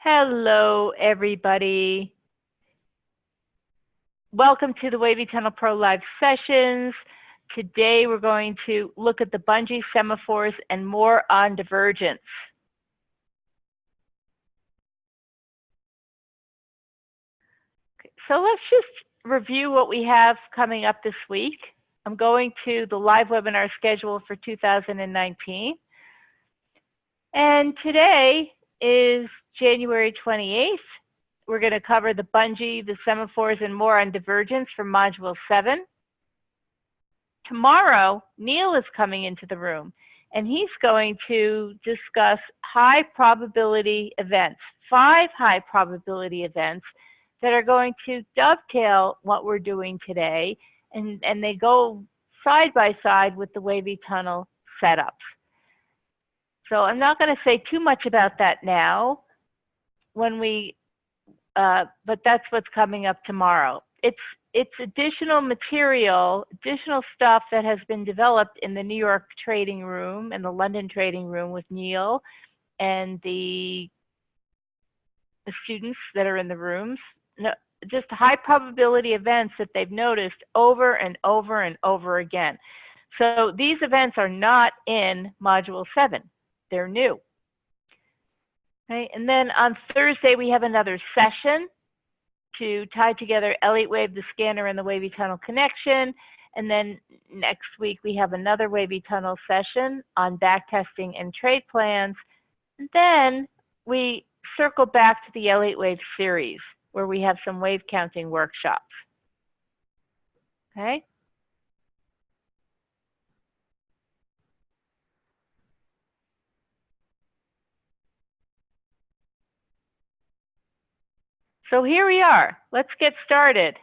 Hello, everybody. Welcome to the Wavy Tunnel Pro Live sessions. Today, we're going to look at the Bungee, Semaphores, and more on Divergence. Okay, so let's just review what we have coming up this week. I'm going to the live webinar schedule for 2019. And today is January 28th. We're going to cover the Bungee, the Semaphores, and more on Divergence from Module 7. Tomorrow, Neil is coming into the room, and he's going to discuss high probability events, 5 high probability events that are going to dovetail what we're doing today, and they go side by side with the Wavy Tunnel setups. So I'm not going to say too much about that now, but that's what's coming up tomorrow. It's additional material, additional stuff that has been developed in the New York trading room and the London trading room with Neil and the students that are in the rooms. No, just high probability events that they've noticed over and over and over again. So these events are not in Module 7. They're new. Okay, and then on Thursday, we have another session to tie together Elliott Wave, the scanner, and the Wavy Tunnel connection. And then next week, we have another Wavy Tunnel session on backtesting and trade plans. And then we circle back to the Elliott Wave series, where we have some wave counting workshops. Okay? So here we are. Let's get started.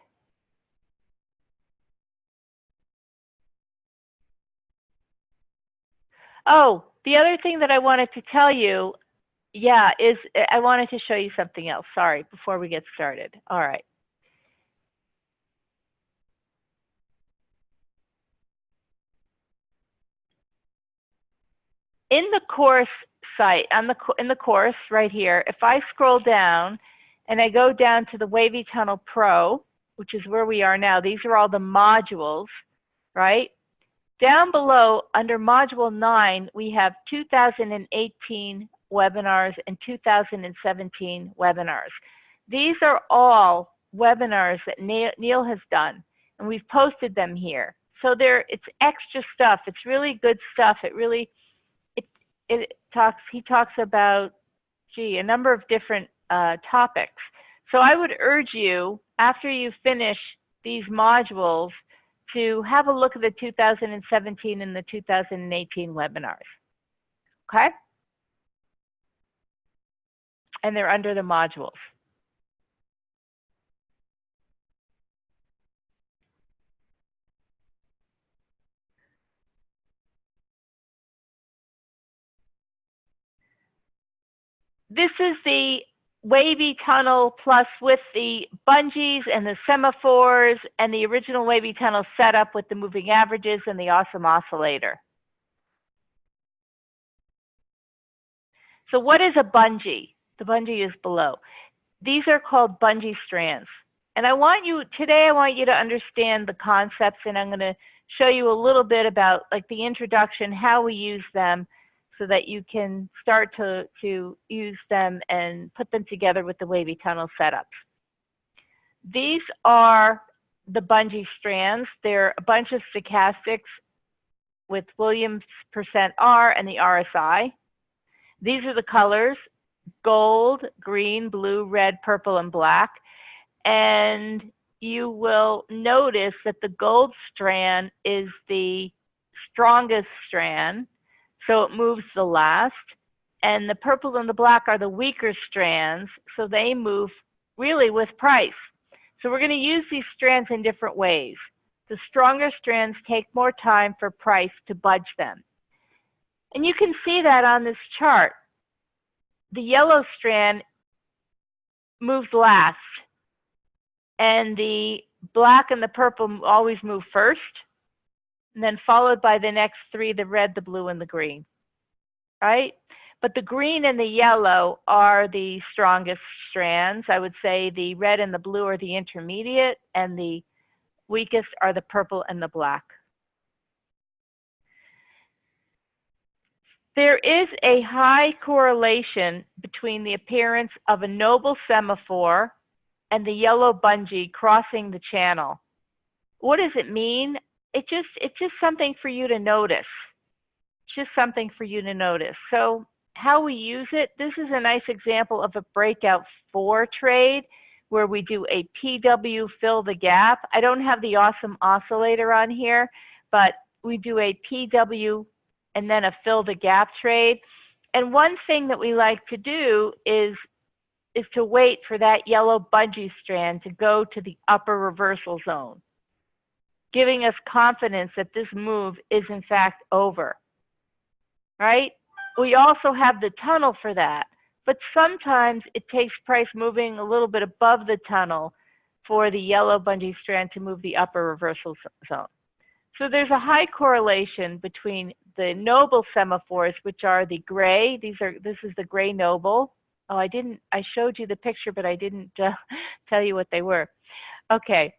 Oh, the other thing that I wanted to tell you, is I wanted to show you something else. Sorry, before we get started. All right. In the course site, in the course right here, if I scroll down and I go down to the Wavy Tunnel Pro, which is where we are now, these are all the modules, right? Down below, under Module 9, we have 2018 webinars and 2017 webinars. These are all webinars that Neil has done, and we've posted them here. So it's extra stuff. It's really good stuff. He talks about, a number of different topics. So I would urge you, after you finish these modules, to have a look at the 2017 and the 2018 webinars. Okay? And they're under the modules. This is the Wavy Tunnel plus with the bungees and the semaphores and the original Wavy Tunnel setup with the moving averages and the awesome oscillator. So what is a bungee? The bungee is below. These are called bungee strands. And today I want you to understand the concepts, and I'm going to show you a little bit about like the introduction, how we use them, so that you can start to use them and put them together with the Wavy Tunnel setups. These are the bungee strands. They're a bunch of stochastics with Williams %R and the RSI. These are the colors: gold, green, blue, red, purple, and black. And you will notice that the gold strand is the strongest strand, so it moves the last. And the purple and the black are the weaker strands, so they move really with price. So we're going to use these strands in different ways. The stronger strands take more time for price to budge them. And you can see that on this chart. The yellow strand moves last, and the black and the purple always move first, and then followed by the next 3, the red, the blue, and the green, right? But the green and the yellow are the strongest strands. I would say the red and the blue are the intermediate, and the weakest are the purple and the black. There is a high correlation between the appearance of a noble semaphore and the yellow bungee crossing the channel. What does it mean? It's just something for you to notice. It's just something for you to notice. So how we use it, this is a nice example of a breakout 4 trade where we do a PW fill the gap. I don't have the awesome oscillator on here, but we do a PW and then a fill the gap trade. And one thing that we like to do is to wait for that yellow bungee strand to go to the upper reversal zone, giving us confidence that this move is in fact over, right? We also have the tunnel for that, but sometimes it takes price moving a little bit above the tunnel for the yellow bungee strand to move the upper reversal zone. So there's a high correlation between the noble semaphores, which are the gray. This is the gray noble. Oh, I showed you the picture, but I didn't tell you what they were. Okay.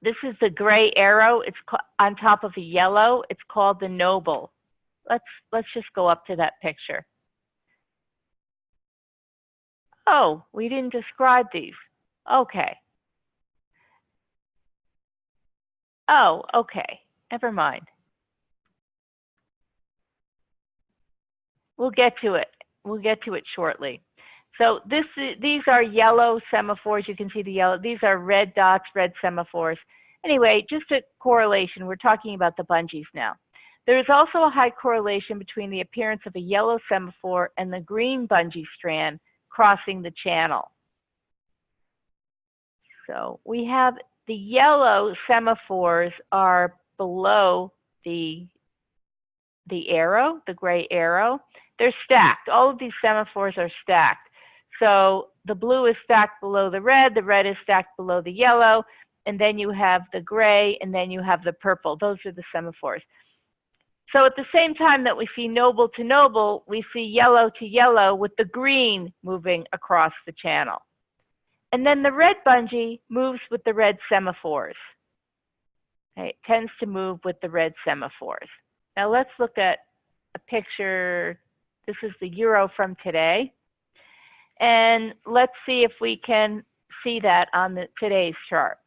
This is the gray arrow. It's on top of the yellow. It's called the noble. Let's just go up to that picture. Oh, we didn't describe these. Okay. Oh, okay. Never mind. We'll get to it. We'll get to it shortly. So these are yellow semaphores. You can see the yellow. These are red dots, red semaphores. Anyway, just a correlation. We're talking about the bungees now. There is also a high correlation between the appearance of a yellow semaphore and the green bungee strand crossing the channel. So we have the yellow semaphores are below the arrow, the gray arrow. They're stacked. All of these semaphores are stacked. So the blue is stacked below the red is stacked below the yellow, and then you have the gray, and then you have the purple. Those are the semaphores. So at the same time that we see noble to noble, we see yellow to yellow with the green moving across the channel. And then the red bungee moves with the red semaphores. Okay, it tends to move with the red semaphores. Now let's look at a picture. This is the euro from today. And let's see if we can see that on today's chart.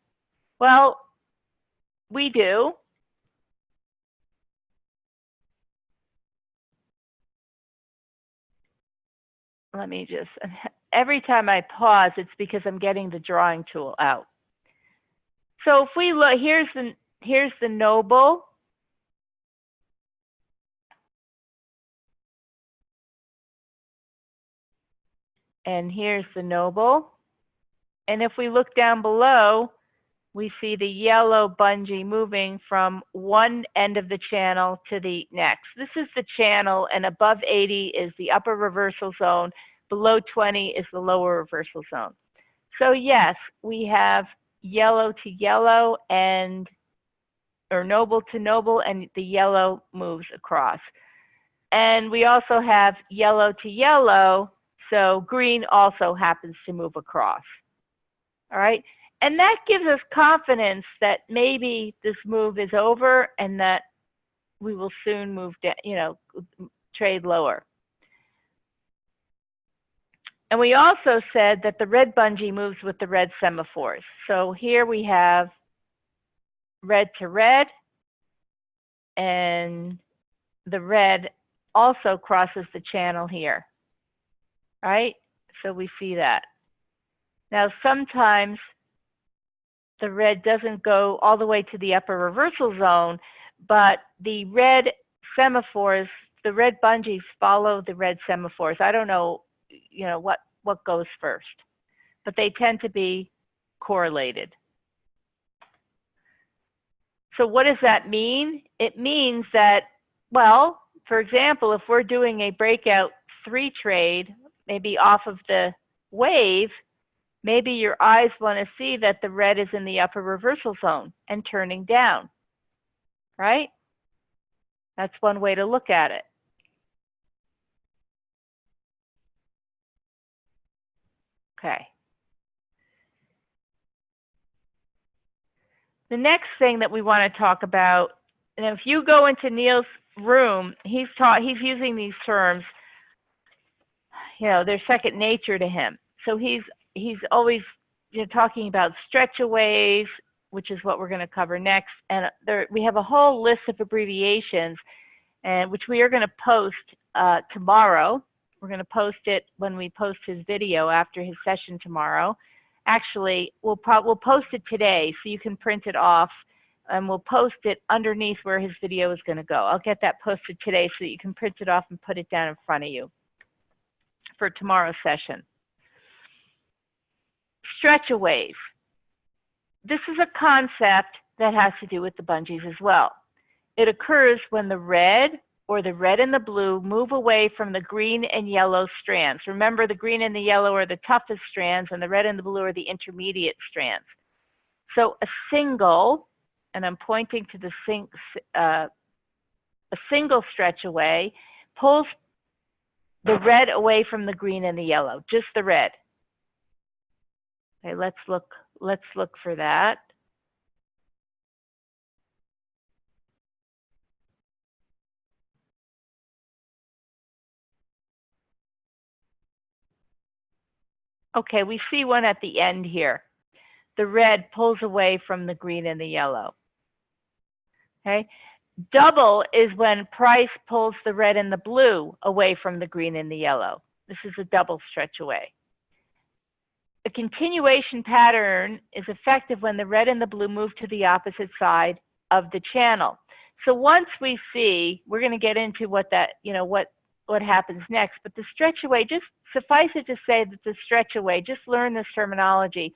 Well, we do. Let me just, every time I pause, it's because I'm getting the drawing tool out. So if we look, here's the noble. And here's the noble. And if we look down below, we see the yellow bungee moving from one end of the channel to the next. This is the channel, and above 80 is the upper reversal zone. Below 20 is the lower reversal zone. So yes, we have yellow to yellow or noble to noble, and the yellow moves across. And we also have yellow to yellow, so green also happens to move across. All right. And that gives us confidence that maybe this move is over and that we will soon move down, trade lower. And we also said that the red bungee moves with the red semaphores. So here we have red to red, and the red also crosses the channel here, right? So we see that. Now, sometimes the red doesn't go all the way to the upper reversal zone, but the red semaphores, the red bungees follow the red semaphores. I don't know, what goes first, but they tend to be correlated. So what does that mean? It means that, well, for example, if we're doing a breakout 3 trade, maybe off of the wave, maybe your eyes want to see that the red is in the upper reversal zone and turning down, right? That's one way to look at it. Okay. The next thing that we want to talk about, and if you go into Neil's room, he's using these terms, you know, they're second nature to him. So he's always, you know, talking about stretchaways, which is what we're going to cover next. And we have a whole list of abbreviations, and which we are going to post tomorrow. We're going to post it when we post his video after his session tomorrow. Actually, we'll post it today so you can print it off, and we'll post it underneath where his video is going to go. I'll get that posted today so that you can print it off and put it down in front of you for tomorrow's session. Stretchaways. This is a concept that has to do with the bungees as well. It occurs when the red or the red and the blue move away from the green and yellow strands. Remember, the green and the yellow are the toughest strands, and the red and the blue are the intermediate strands. So a single, and I'm pointing to the a single stretch away, pulls the red away from the green and the yellow, just the red. Okay, let's look for that. Okay, we see one at the end here. The red pulls away from the green and the yellow. Okay, double is when price pulls the red and the blue away from the green and the yellow. This is a double stretch away. A continuation pattern is effective when the red and the blue move to the opposite side of the channel. So once we see, we're going to get into what that, you know, what happens next, but the stretch away, just suffice it to say that the stretch away, just learn this terminology,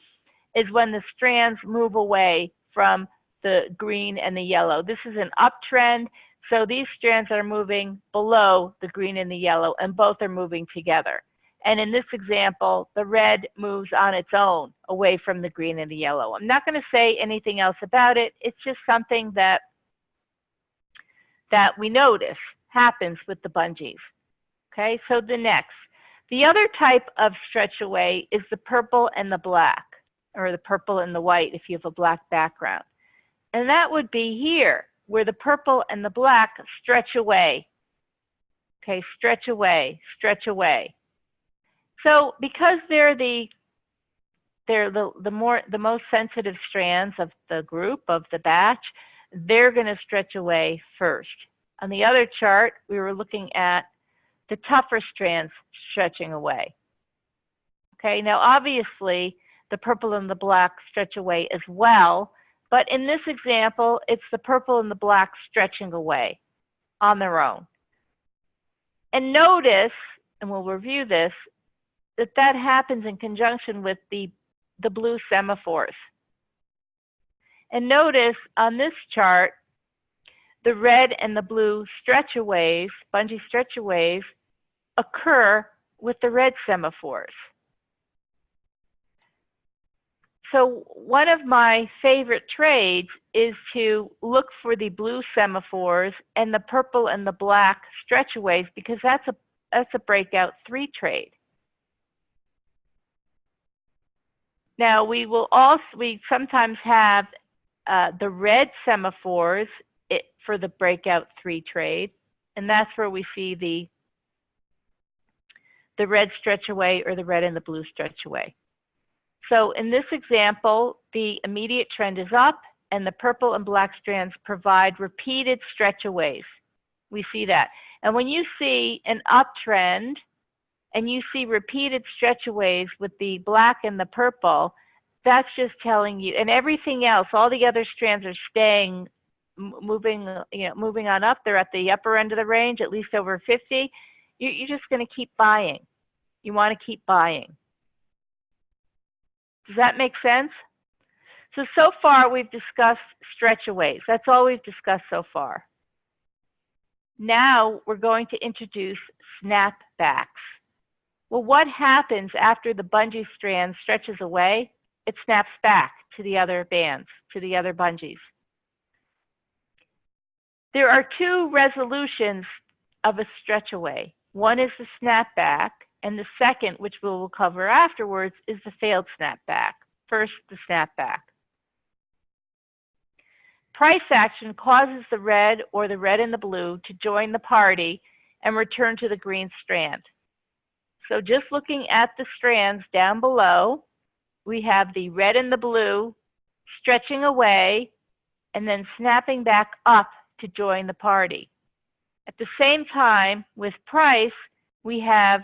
is when the strands move away from the green and the yellow. This is an uptrend, so these strands are moving below the green and the yellow, and both are moving together. And in this example, the red moves on its own away from the green and the yellow. I'm not going to say anything else about it. It's just something that we notice happens with the bungees. Okay, so the other type of stretch away is the purple and the black, or the purple and the white if you have a black background. And that would be here, where the purple and the black stretch away. Okay, stretch away, stretch away. So because they're the most sensitive strands of the group, of the batch, they're going to stretch away first. On the other chart, we were looking at the tougher strands stretching away. Okay, now obviously the purple and the black stretch away as well, but in this example, it's the purple and the black stretching away on their own. And notice, and we'll review this, that happens in conjunction with the blue semaphores. And notice on this chart, the red and the blue stretchaways, bungee stretchaways, occur with the red semaphores. So one of my favorite trades is to look for the blue semaphores and the purple and the black stretchaways, because that's a breakout 3 trade. Now we sometimes have the red semaphores for the breakout 3 trade, and that's where we see the red stretch away or the red and the blue stretch away. So in this example, the immediate trend is up, and the purple and black strands provide repeated stretchaways. We see that. And when you see an uptrend and you see repeated stretchaways with the black and the purple, that's just telling you, and everything else, all the other strands are staying, moving on up. They're at the upper end of the range, at least over 50. You're just going to keep buying. You want to keep buying. Does that make sense? So far we've discussed stretchaways. That's all we've discussed so far. Now we're going to introduce snapbacks. Well, what happens after the bungee strand stretches away? It snaps back to the other bands, to the other bungees. There are 2 resolutions of a stretch away. One is the snapback, And the second, which we will cover afterwards, is the failed snapback. First, the snapback. Price action causes the red or the red and the blue to join the party and return to the green strand. So just looking at the strands down below, we have the red and the blue stretching away and then snapping back up to join the party. At the same time, with price, we have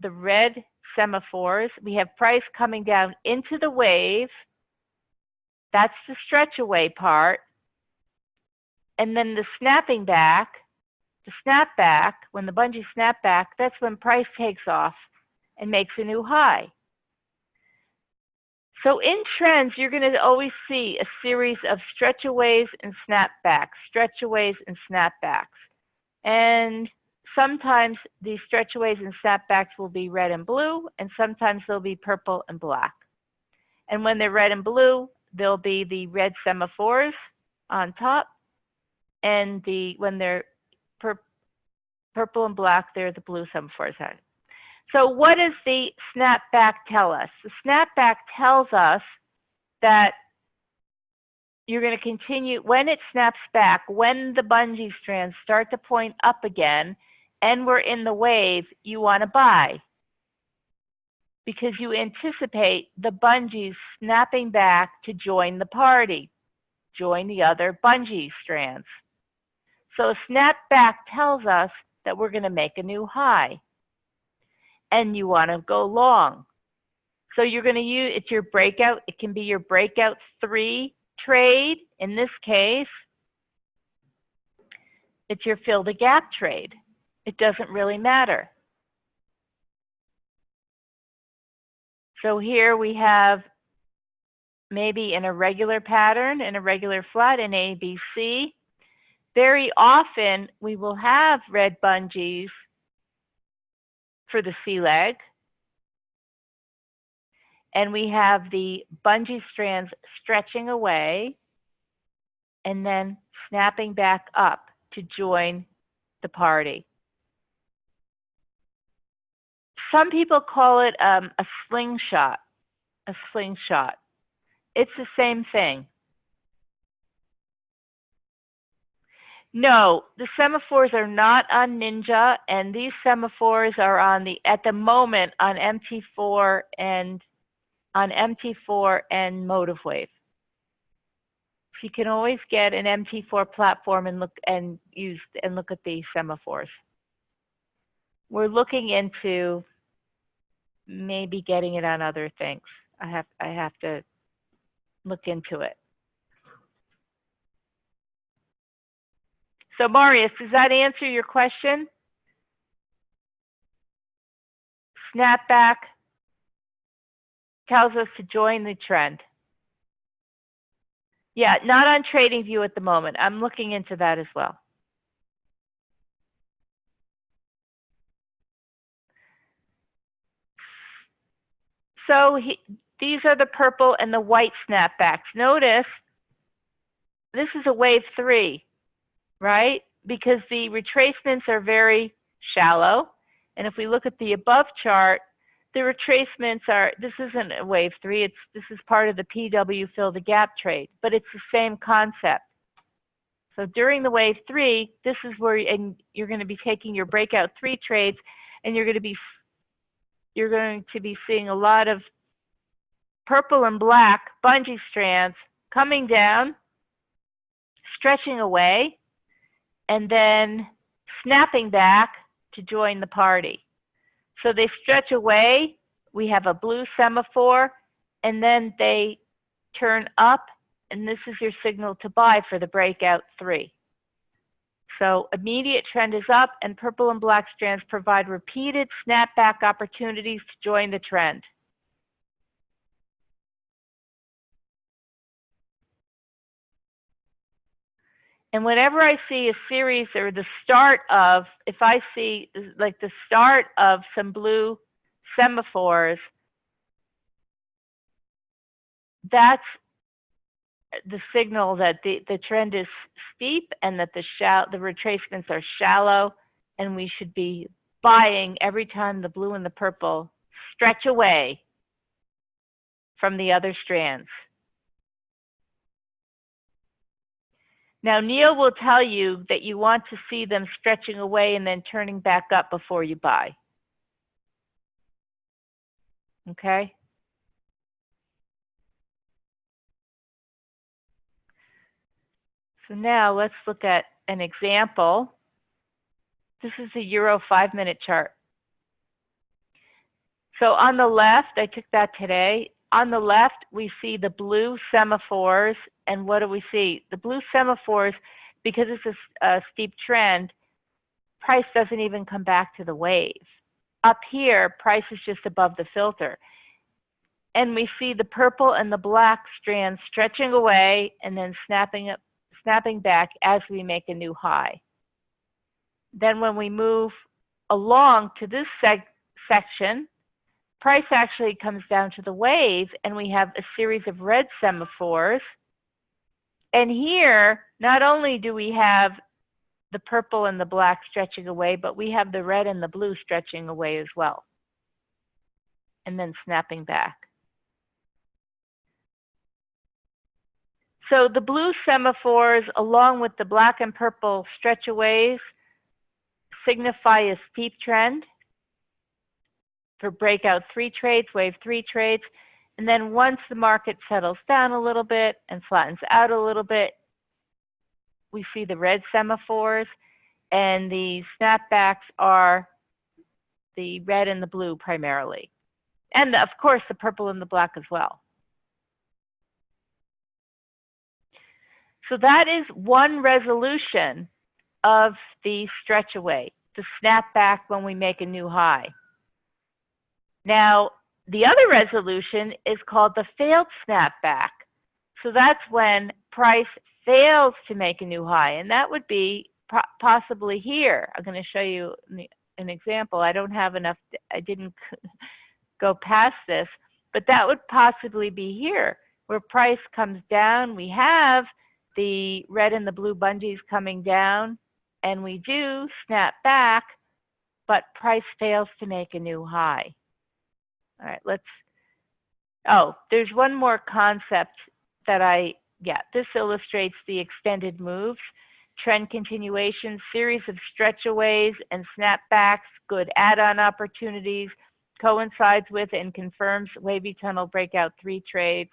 the red semaphores. We have price coming down into the wave. That's the stretch away part. And then the snapping back, the snapback, when the bungee snapback, that's when price takes off and makes a new high. So in trends, you're going to always see a series of stretchaways and snapbacks, stretchaways and snapbacks. And sometimes these stretchaways and snapbacks will be red and blue, and sometimes they'll be purple and black. And when they're red and blue, there'll be the red semaphores on top, and when they're purple and black, they're the blue semaphores. So what does the snapback tell us? The snapback tells us that you're going to continue, when it snaps back, when the bungee strands start to point up again, and we're in the wave, you want to buy, because you anticipate the bungees snapping back to join the party, join the other bungee strands. So a snapback tells us that we're going to make a new high, and you want to go long. So you're going to use, it's your breakout, it can be your breakout 3 trade. In this case, it's your fill the gap trade. It doesn't really matter. So here we have maybe an irregular pattern, an irregular flat in ABC. Very often we will have red bungees for the C leg. And we have the bungee strands stretching away and then snapping back up to join the party. Some people call it a slingshot, a slingshot. It's the same thing. No, the semaphores are not on Ninja, and these semaphores are on at the moment on MT4 and Motive Wave. So you can always get an MT4 platform and look at the semaphores. We're looking into maybe getting it on other things. I have to look into it. So Marius, does that answer your question? Snapback tells us to join the trend. Yeah, not on TradingView at the moment. I'm looking into that as well. So these are the purple and the white snapbacks. Notice this is a wave 3, right? Because the retracements are very shallow. And if we look at the above chart, the retracements are, this isn't a wave 3, this is part of the PW fill the gap trade, but it's the same concept. So during the wave 3, this is where you're going to be taking your breakout 3 trades, and you're going to be seeing a lot of purple and black bungee strands coming down, stretching away, and then snapping back to join the party. So they stretch away, we have a blue semaphore, and then they turn up, and this is your signal to buy for the breakout 3. So immediate trend is up, and purple and black strands provide repeated snapback opportunities to join the trend. And whenever I see a series or the start of, if I see like the start of some blue semaphores, that's the signal that the trend is steep and that the retracements are shallow, and we should be buying every time the blue and the purple stretch away from the other strands. Now, Neil will tell you that you want to see them stretching away and then turning back up before you buy. Okay? So now let's look at an example. This is a Euro 5-minute chart. So on the left, I took that today. On the left, we see the blue semaphores. And what do we see? The blue semaphores, because it's a steep trend, price doesn't even come back to the wave. Up here, price is just above the filter. And we see the purple and the black strands stretching away and then snapping back as we make a new high. Then when we move along to this section, price actually comes down to the wave, and we have a series of red semaphores. And here, not only do we have the purple and the black stretching away, but we have the red and the blue stretching away as well, and then snapping back. So the blue semaphores, along with the black and purple stretchaways, signify a steep trend for breakout 3 trades, wave 3 trades. And then once the market settles down a little bit and flattens out a little bit, we see the red semaphores, and the snapbacks are the red and the blue primarily. And of course, the purple and the black as well. So that is one resolution of the stretch away, the snapback when we make a new high. Now, the other resolution is called the failed snapback. So that's when price fails to make a new high, and that would be possibly here. I'm going to show you an example. I don't have enough, I didn't go past this, but that would possibly be here, where price comes down. We have the red and the blue bungees coming down, and we do snap back, but price fails to make a new high. All right, there's one more concept that this illustrates the extended moves, trend continuation, series of stretchaways and snapbacks, good add-on opportunities, coincides with and confirms wavy tunnel breakout 3 trades.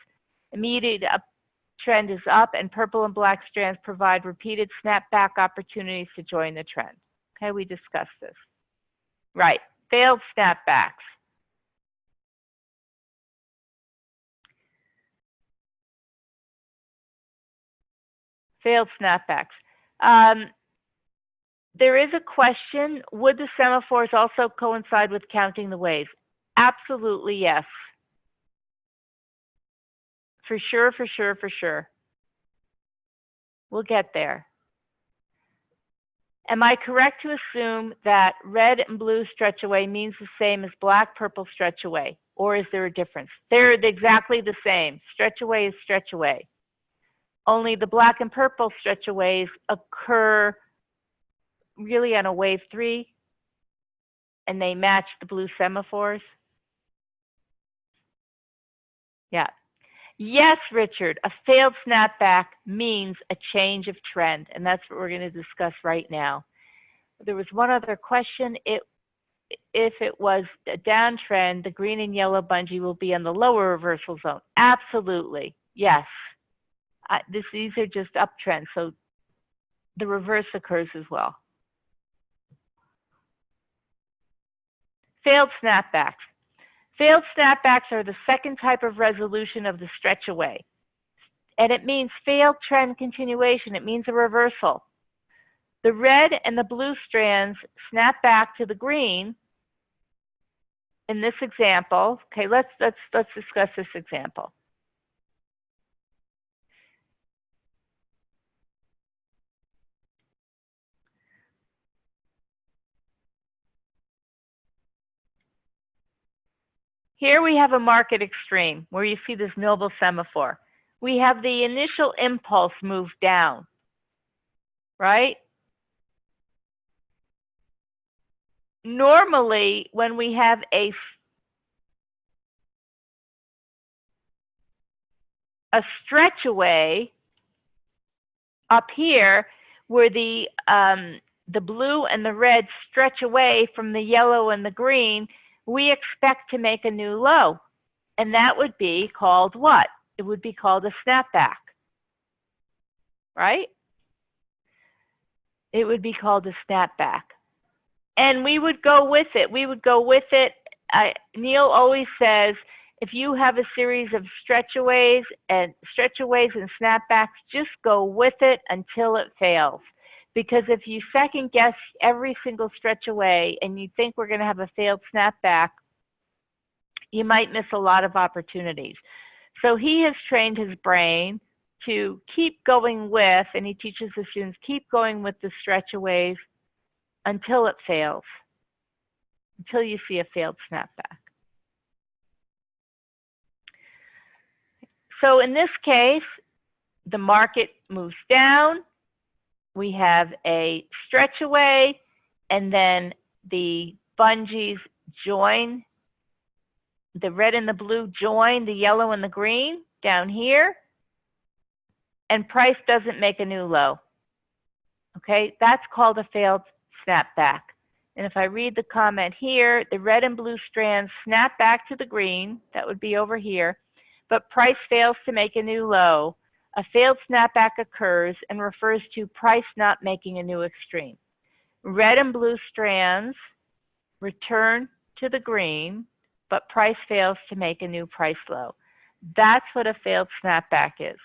Immediate uptrend is up, and purple and black strands provide repeated snapback opportunities to join the trend. Okay, we discussed this. Right, failed snapbacks. Failed snapbacks. There is a question, would the semaphores also coincide with counting the waves? Absolutely yes. For sure, for sure, for sure. We'll get there. Am I correct to assume that red and blue stretch away means the same as black, purple stretch away? Or is there a difference? They're exactly the same. Stretch away is stretch away. Only the black and purple stretchaways occur really on a wave 3, and they match the blue semaphores. Yeah. Yes, Richard, a failed snapback means a change of trend, and that's what we're going to discuss right now. There was one other question. If it was a downtrend, the green and yellow bungee will be in the lower reversal zone. Absolutely, yes. These are just uptrends, so the reverse occurs as well. Failed snapbacks. Failed snapbacks are the second type of resolution of the stretch away. And it means failed trend continuation. It means a reversal. The red and the blue strands snap back to the green in this example. Okay, let's discuss this example. Here we have a market extreme where you see this noble semaphore. We have the initial impulse move down, right? normally when we have a stretch away up here where the blue and the red stretch away from the yellow and the green, we expect to make a new low. And that would be called what? It would be called a snapback, right? It would be called a snapback. And we would go with it. We would go with it. Neil always says, if you have a series of stretchaways and snapbacks, just go with it until it fails. Because if you second guess every single stretch away and you think we're going to have a failed snapback, you might miss a lot of opportunities. So he has trained his brain to keep going with, and he teaches the students, keep going with the stretchaways until it fails, until you see a failed snapback. So in this case, the market moves down, we have a stretch away, and then the bungees join, the red and the blue join the yellow and the green down here, and price doesn't make a new low. Okay, that's called a failed snapback. And if I read the comment here, the red and blue strands snap back to the green, that would be over here, but price fails to make a new low. A failed snapback occurs and refers to price not making a new extreme. Red and blue strands return to the green, but price fails to make a new price low. That's what a failed snapback is.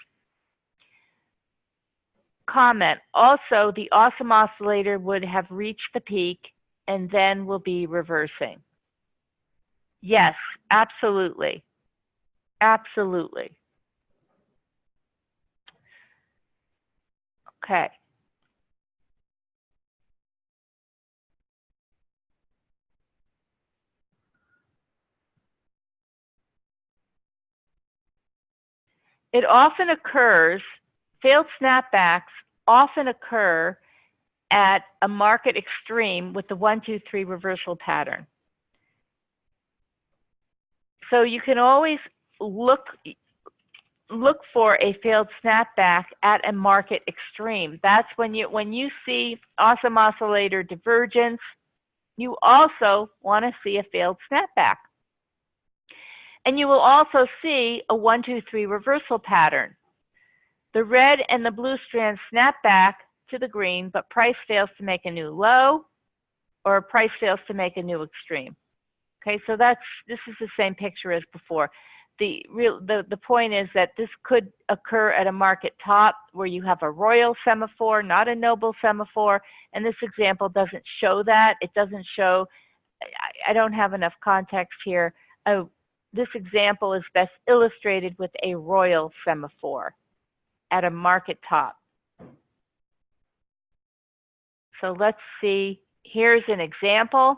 Comment, also the awesome oscillator would have reached the peak and then will be reversing. Yes, absolutely. Absolutely. Okay. It often occurs, failed snapbacks often occur at a market extreme with the 1, 2, 3 reversal pattern. So you can always look for a failed snapback at a market extreme. That's when you see awesome oscillator divergence, you also want to see a failed snapback. And you will also see a 1, 2, 3 reversal pattern. The red and the blue strands snap back to the green, but price fails to make a new low, or price fails to make a new extreme. Okay, so this is the same picture as before. The point is that this could occur at a market top where you have a royal semaphore, not a noble semaphore, and this example doesn't show that. It doesn't show, I don't have enough context here. This example is best illustrated with a royal semaphore at a market top. So let's see, here's an example.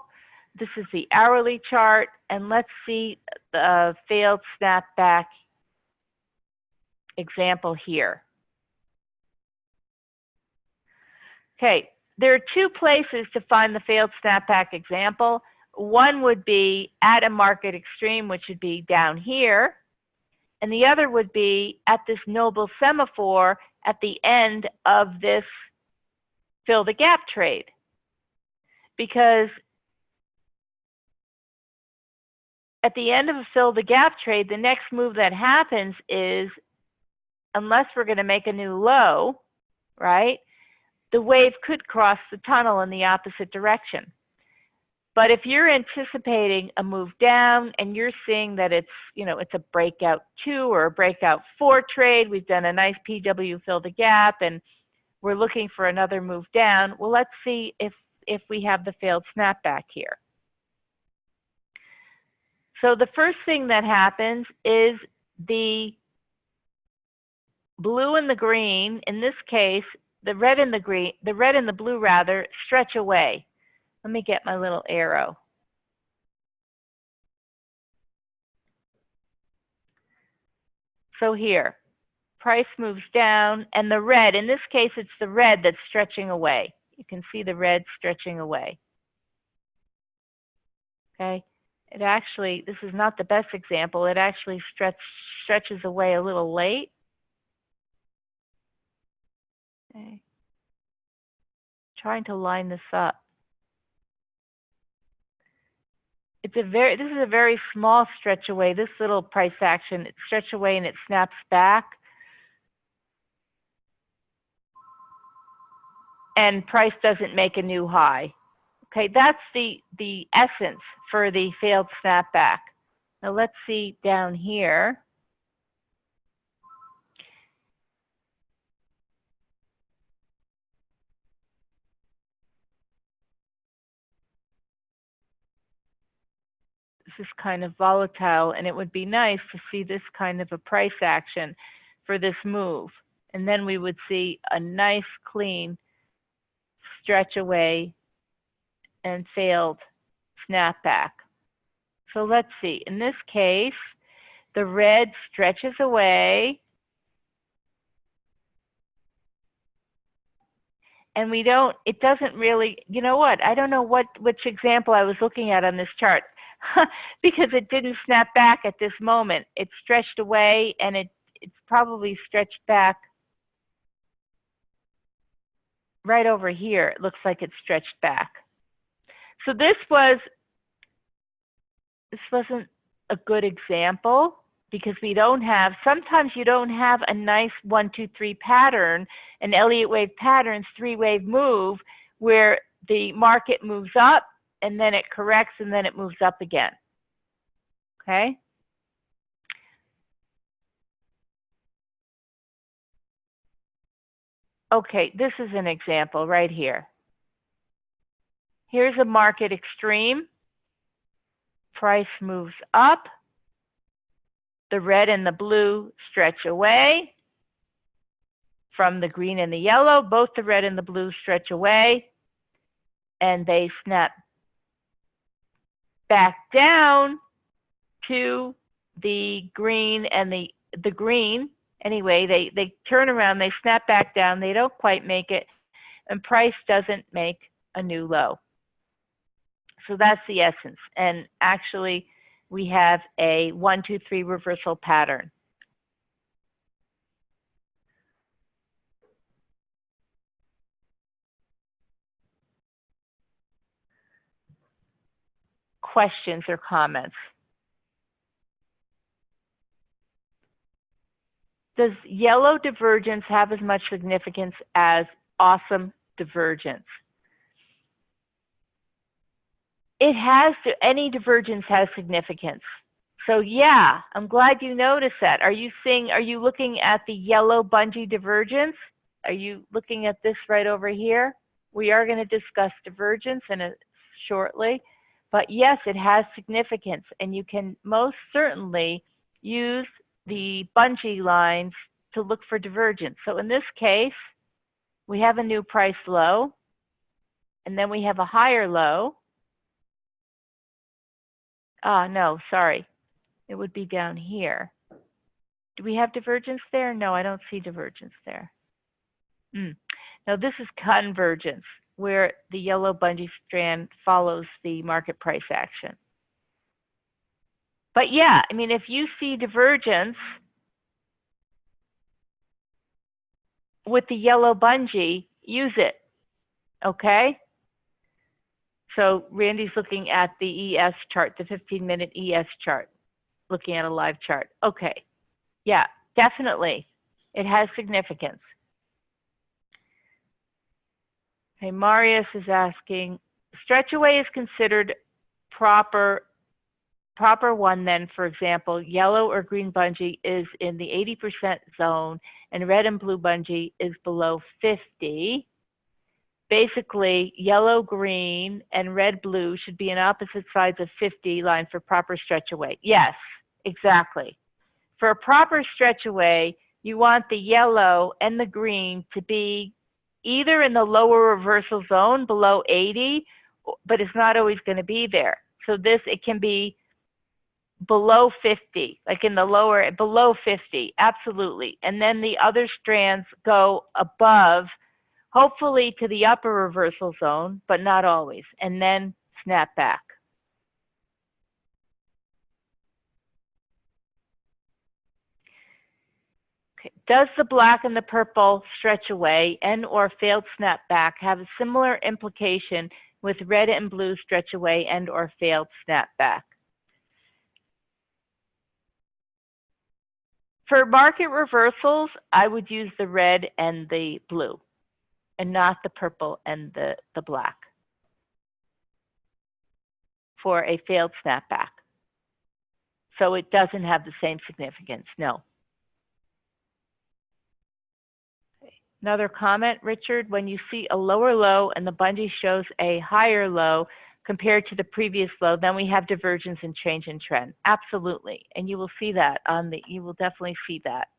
This is the hourly chart, and let's see the failed snapback example here. Okay, there are two places to find the failed snapback example. One would be at a market extreme, which would be down here, and the other would be at this noble semaphore at the end of this fill the gap trade. Because at the end of a fill the gap trade, the next move that happens is, unless we're going to make a new low, right, the wave could cross the tunnel in the opposite direction. But if you're anticipating a move down and you're seeing that it's, it's a breakout 2 or a breakout 4 trade, we've done a nice PW fill the gap and we're looking for another move down, well, let's see if we have the failed snapback here. So the first thing that happens is the blue and the green, in this case, the red and the blue rather, stretch away. Let me get my little arrow. So here, price moves down, and the red, in this case, it's the red that's stretching away. You can see the red stretching away. Okay, it actually, this is not the best example. It actually stretches away a little late. Okay. Trying to line this up. This is a very small stretch away. This little price action, it stretches away and it snaps back. And price doesn't make a new high. Okay, that's the essence for the failed snapback. Now let's see down here. This is kind of volatile, and it would be nice to see this kind of a price action for this move. And then we would see a nice, clean stretch away and failed snapback. So let's see. In this case, the red stretches away, and it doesn't really, you know what? I don't know which example I was looking at on this chart because it didn't snap back at this moment. It stretched away, and it's probably stretched back right over here. It looks like it's stretched back. So this wasn't a good example because sometimes you don't have a nice 1, 2, 3 pattern, an Elliott wave pattern's 3-wave move where the market moves up and then it corrects and then it moves up again. Okay? Okay, this is an example right here. Here's a market extreme. Price moves up. The red and the blue stretch away from the green and the yellow. Both the red and the blue stretch away, and they snap back down to the green and the green. Anyway, they turn around, they snap back down, they don't quite make it, and price doesn't make a new low. So that's the essence. And actually, we have a 1, 2, 3 reversal pattern. Questions or comments? Does yellow divergence have as much significance as awesome divergence? Any divergence has significance. So yeah, I'm glad you noticed that. Are you looking at the yellow bungee divergence? Are you looking at this right over here? We are going to discuss divergence shortly, but yes, it has significance, and you can most certainly use the bungee lines to look for divergence. So in this case, we have a new price low, and then we have a higher low. No, sorry. It would be down here. Do we have divergence there? No, I don't see divergence there. Now this is convergence, where the yellow bungee strand follows the market price action. But yeah, I mean, if you see divergence with the yellow bungee, use it, okay? So Randy's looking at the ES chart, the 15-minute ES chart, looking at a live chart. Okay, yeah, definitely. It has significance. Okay, Marius is asking, stretch away is considered proper one then, for example, yellow or green bungee is in the 80% zone and red and blue bungee is below 50. Basically, yellow, green, and red, blue should be on opposite sides of 50 line for proper stretch away. Yes, exactly. For a proper stretch away, you want the yellow and the green to be either in the lower reversal zone below 80, but it's not always going to be there. So it can be below 50, like in the lower, below 50, absolutely. And then the other strands go above, hopefully to the upper reversal zone, but not always, and then snap back. Does the black and the purple stretch away and or failed snapback have a similar implication with red and blue stretch away and or failed snapback? For market reversals, I would use the red and the blue and not the purple and the black for a failed snapback. So it doesn't have the same significance, no. Another comment, Richard, when you see a lower low and the bungee shows a higher low compared to the previous low, then we have divergence and change in trend. Absolutely. And you will see that you will definitely see that.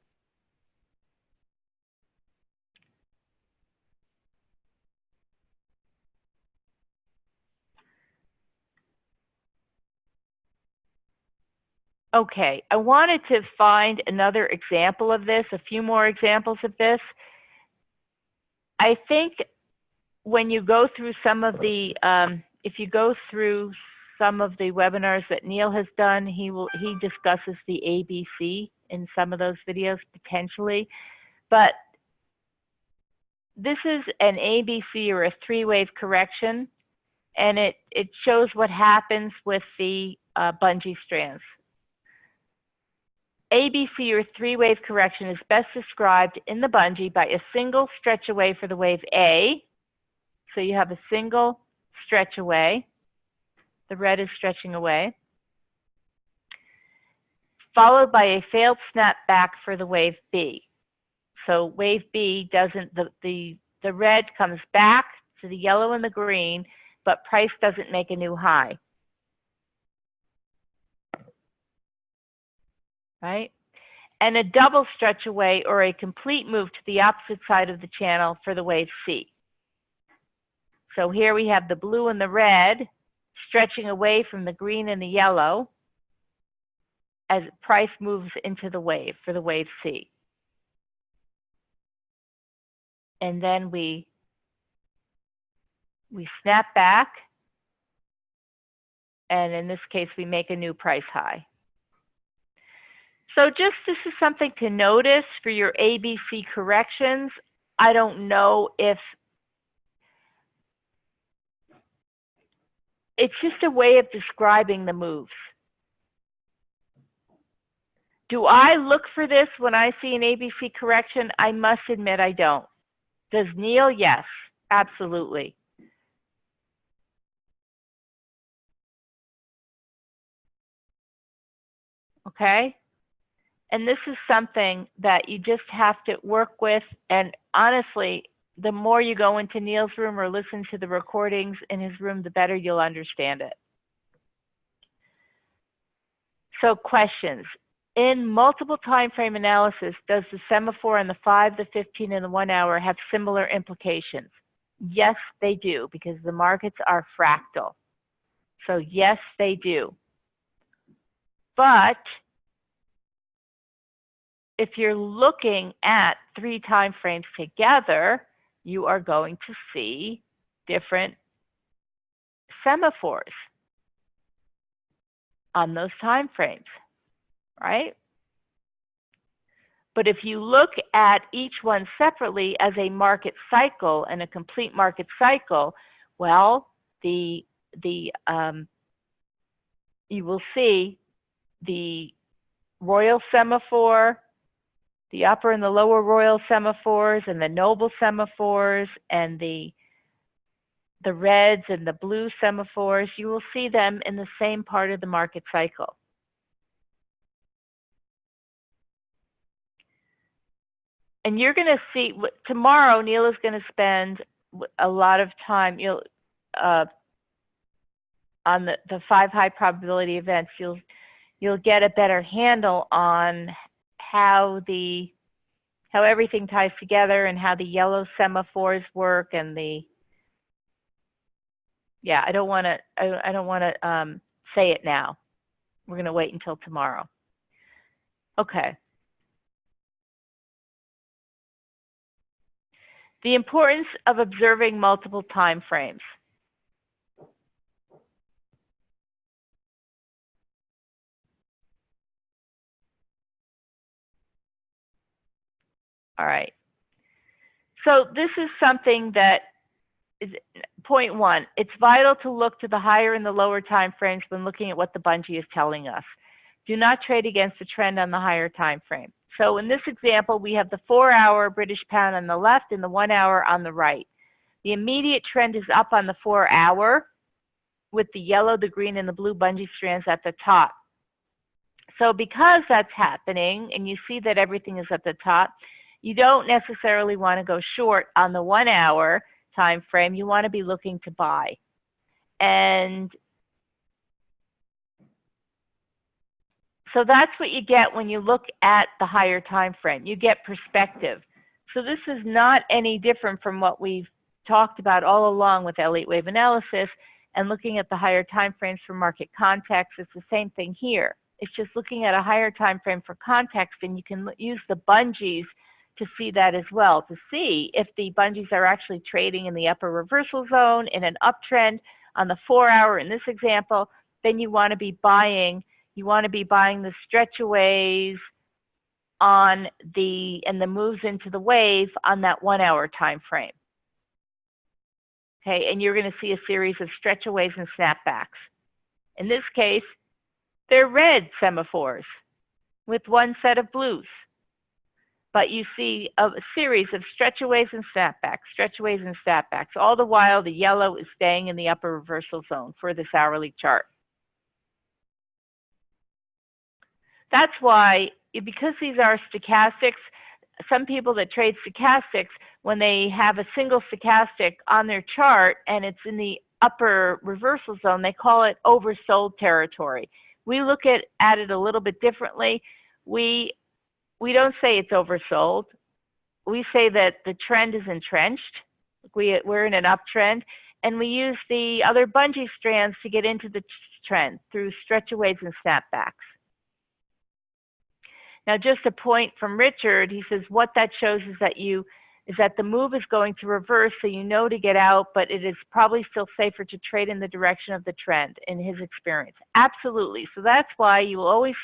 Okay, I wanted to find another example of this, a few more examples of this. I think when you go through some of the, if you go through some of the webinars that Neil has done, he discusses the ABC in some of those videos potentially, but this is an ABC or a three-wave correction, and it shows what happens with the bungee strands. ABC or three-wave correction is best described in the bungee by a single stretch away for the wave A. So you have a single stretch away. The red is stretching away. Followed by a failed snap back for the wave B. So wave B doesn't, the red comes back to the yellow and the green, but price doesn't make a new high. Right? And a double stretch away or a complete move to the opposite side of the channel for the wave C. So here we have the blue and the red stretching away from the green and the yellow as price moves into the wave for the wave C. And then we snap back, and in this case, we make a new price high. So just this is something to notice for your ABC corrections. I don't know if it's just a way of describing the moves. Do I look for this when I see an ABC correction? I must admit I don't. Does Neil? Yes, absolutely. Okay? And this is something that you just have to work with. And honestly, the more you go into Neil's room or listen to the recordings in his room, the better you'll understand it. So questions. In multiple time frame analysis, does the semaphore on the 5, the 15, and the 1 hour have similar implications? Yes, they do, because the markets are fractal. So yes, they do. But if you're looking at 3 time frames together, you are going to see different semaphores on those time frames, right? But if you look at each one separately as a market cycle and a complete market cycle, well, you will see the royal semaphore, the upper and the lower royal semaphores, and the noble semaphores, and the reds and the blue semaphores. You will see them in the same part of the market cycle. And you're going to see, tomorrow Neil is going to spend a lot of time on the 5 high probability events. You'll get a better handle on how everything ties together and how the yellow semaphores work and I don't want to say it now. We're going to wait until tomorrow. Okay. The importance of observing multiple time frames. All right. So this is something that is point one. It's vital to look to the higher and the lower time frames when looking at what the bungee is telling us. Do not trade against the trend on the higher time frame. So in this example, we have the 4-hour British pound on the left and the 1 hour on the right. The immediate trend is up on the 4-hour with the yellow, the green, and the blue bungee strands at the top. So because that's happening, and you see that everything is at the top, you don't necessarily want to go short on the 1 hour time frame. You want to be looking to buy. And so that's what you get when you look at the higher time frame. You get perspective. So this is not any different from what we've talked about all along with Elliott wave analysis and looking at the higher time frames for market context. It's the same thing here. It's just looking at a higher time frame for context, and you can use the bungees to see that as well, to see if the bungees are actually trading in the upper reversal zone in an uptrend on the 4-hour in this example. Then you want to be buying. You want to be buying the stretchaways on the moves into the wave on that 1-hour time frame. Okay, and you're going to see a series of stretchaways and snapbacks. In this case, they're red semaphores with one set of blues. But you see a series of stretchaways and snapbacks, all the while the yellow is staying in the upper reversal zone for this hourly chart. That's why, because these are stochastics, some people that trade stochastics, when they have a single stochastic on their chart and it's in the upper reversal zone, they call it oversold territory. We look at it a little bit differently. We don't say it's oversold. We say that the trend is entrenched. We're in an uptrend, and we use the other bungee strands to get into the trend through stretchaways and snapbacks. Now, just a point from Richard, he says what that shows is that the move is going to reverse, so you know to get out, but it is probably still safer to trade in the direction of the trend in his experience. Absolutely. So that's why you will always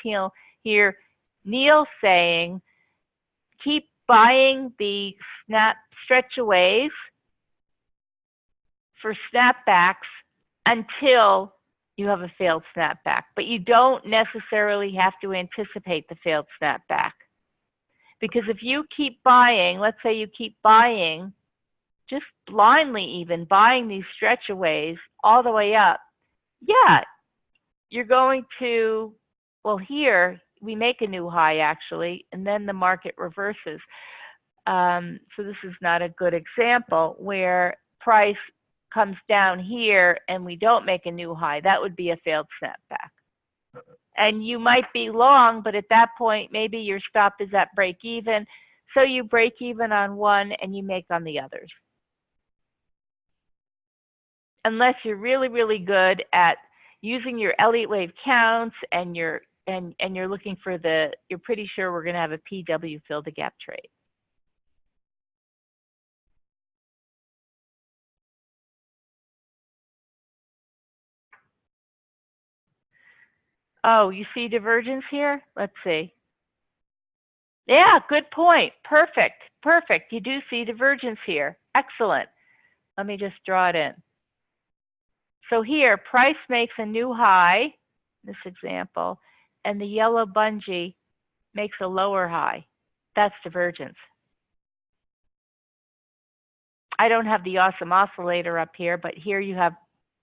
hear Neil saying, keep buying the stretchaways for snapbacks until you have a failed snapback. But you don't necessarily have to anticipate the failed snapback. Because if you keep buying, let's say you keep buying, just blindly even, buying these stretchaways all the way up, yeah, you're going to, well, here, we make a new high actually, and then the market reverses. So this is not a good example where price comes down here and we don't make a new high. That would be a failed snapback. And you might be long, but at that point, maybe your stop is at break even. So you break even on one and you make on the others. Unless you're really, really good at using your Elliott wave counts and you're looking for you're pretty sure we're going to have a PW fill the gap trade. Oh, you see divergence here? Let's see. Yeah, good point. Perfect. Perfect. You do see divergence here. Excellent. Let me just draw it in. So here, price makes a new high, this example, and the yellow bungee makes a lower high. That's divergence. I don't have the awesome oscillator up here, but here you have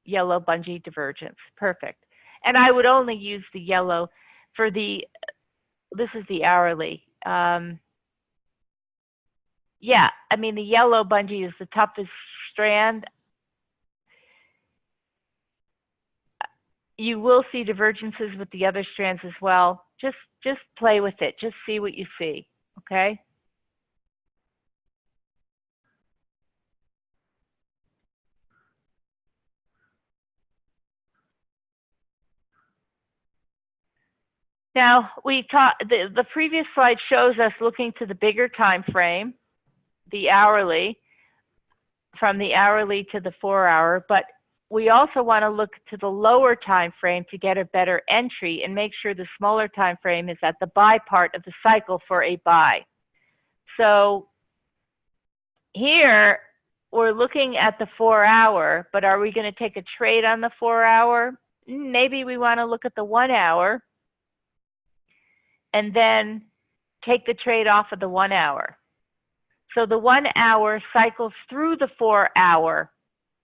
yellow bungee divergence. Perfect. And I would only use the yellow for this is the hourly. Yeah, I mean, the yellow bungee is the toughest strand. You will see divergences with the other strands as well. Just play with it. Just see what you see, okay? Now, the previous slide shows us looking to the bigger time frame, the hourly, from the hourly to the 4-hour, but we also want to look to the lower time frame to get a better entry and make sure the smaller time frame is at the buy part of the cycle for a buy. So here we're looking at the 4 hour, but are we going to take a trade on the 4 hour? Maybe we want to look at the 1 hour and then take the trade off of the 1 hour. So the 1 hour cycles through the 4 hour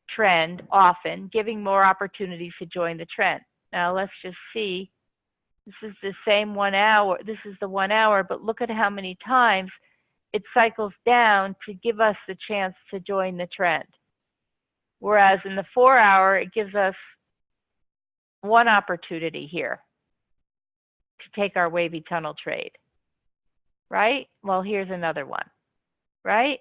trend often, giving more opportunities to join the trend. Now let's just see. This is the same 1 hour. This is the 1 hour, but look at how many times it cycles down to give us the chance to join the trend. Whereas in the 4 hour, it gives us one opportunity here to take our wavy tunnel trade, right? Well, here's another one, right?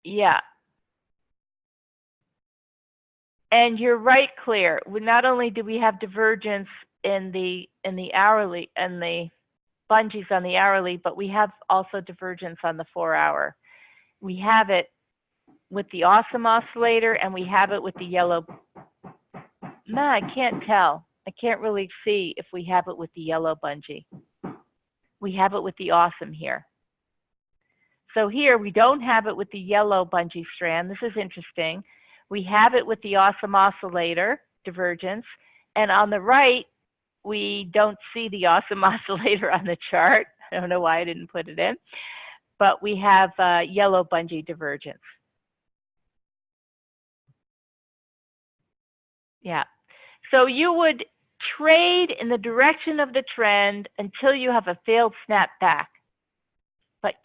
Yeah. And you're right, Claire. Not only do we have divergence in the hourly and the bungees on the hourly, but we have also divergence on the 4 hour. We have it with the awesome oscillator, and we have it with the yellow. No, I can't tell. I can't really see if we have it with the yellow bungee. We have it with the awesome here. So here we don't have it with the yellow bungee strand. This is interesting. We have it with the awesome oscillator, divergence, and on the right, we don't see the awesome oscillator on the chart. I don't know why I didn't put it in, but we have yellow bungee divergence. Yeah. So you would trade in the direction of the trend until you have a failed snapback. But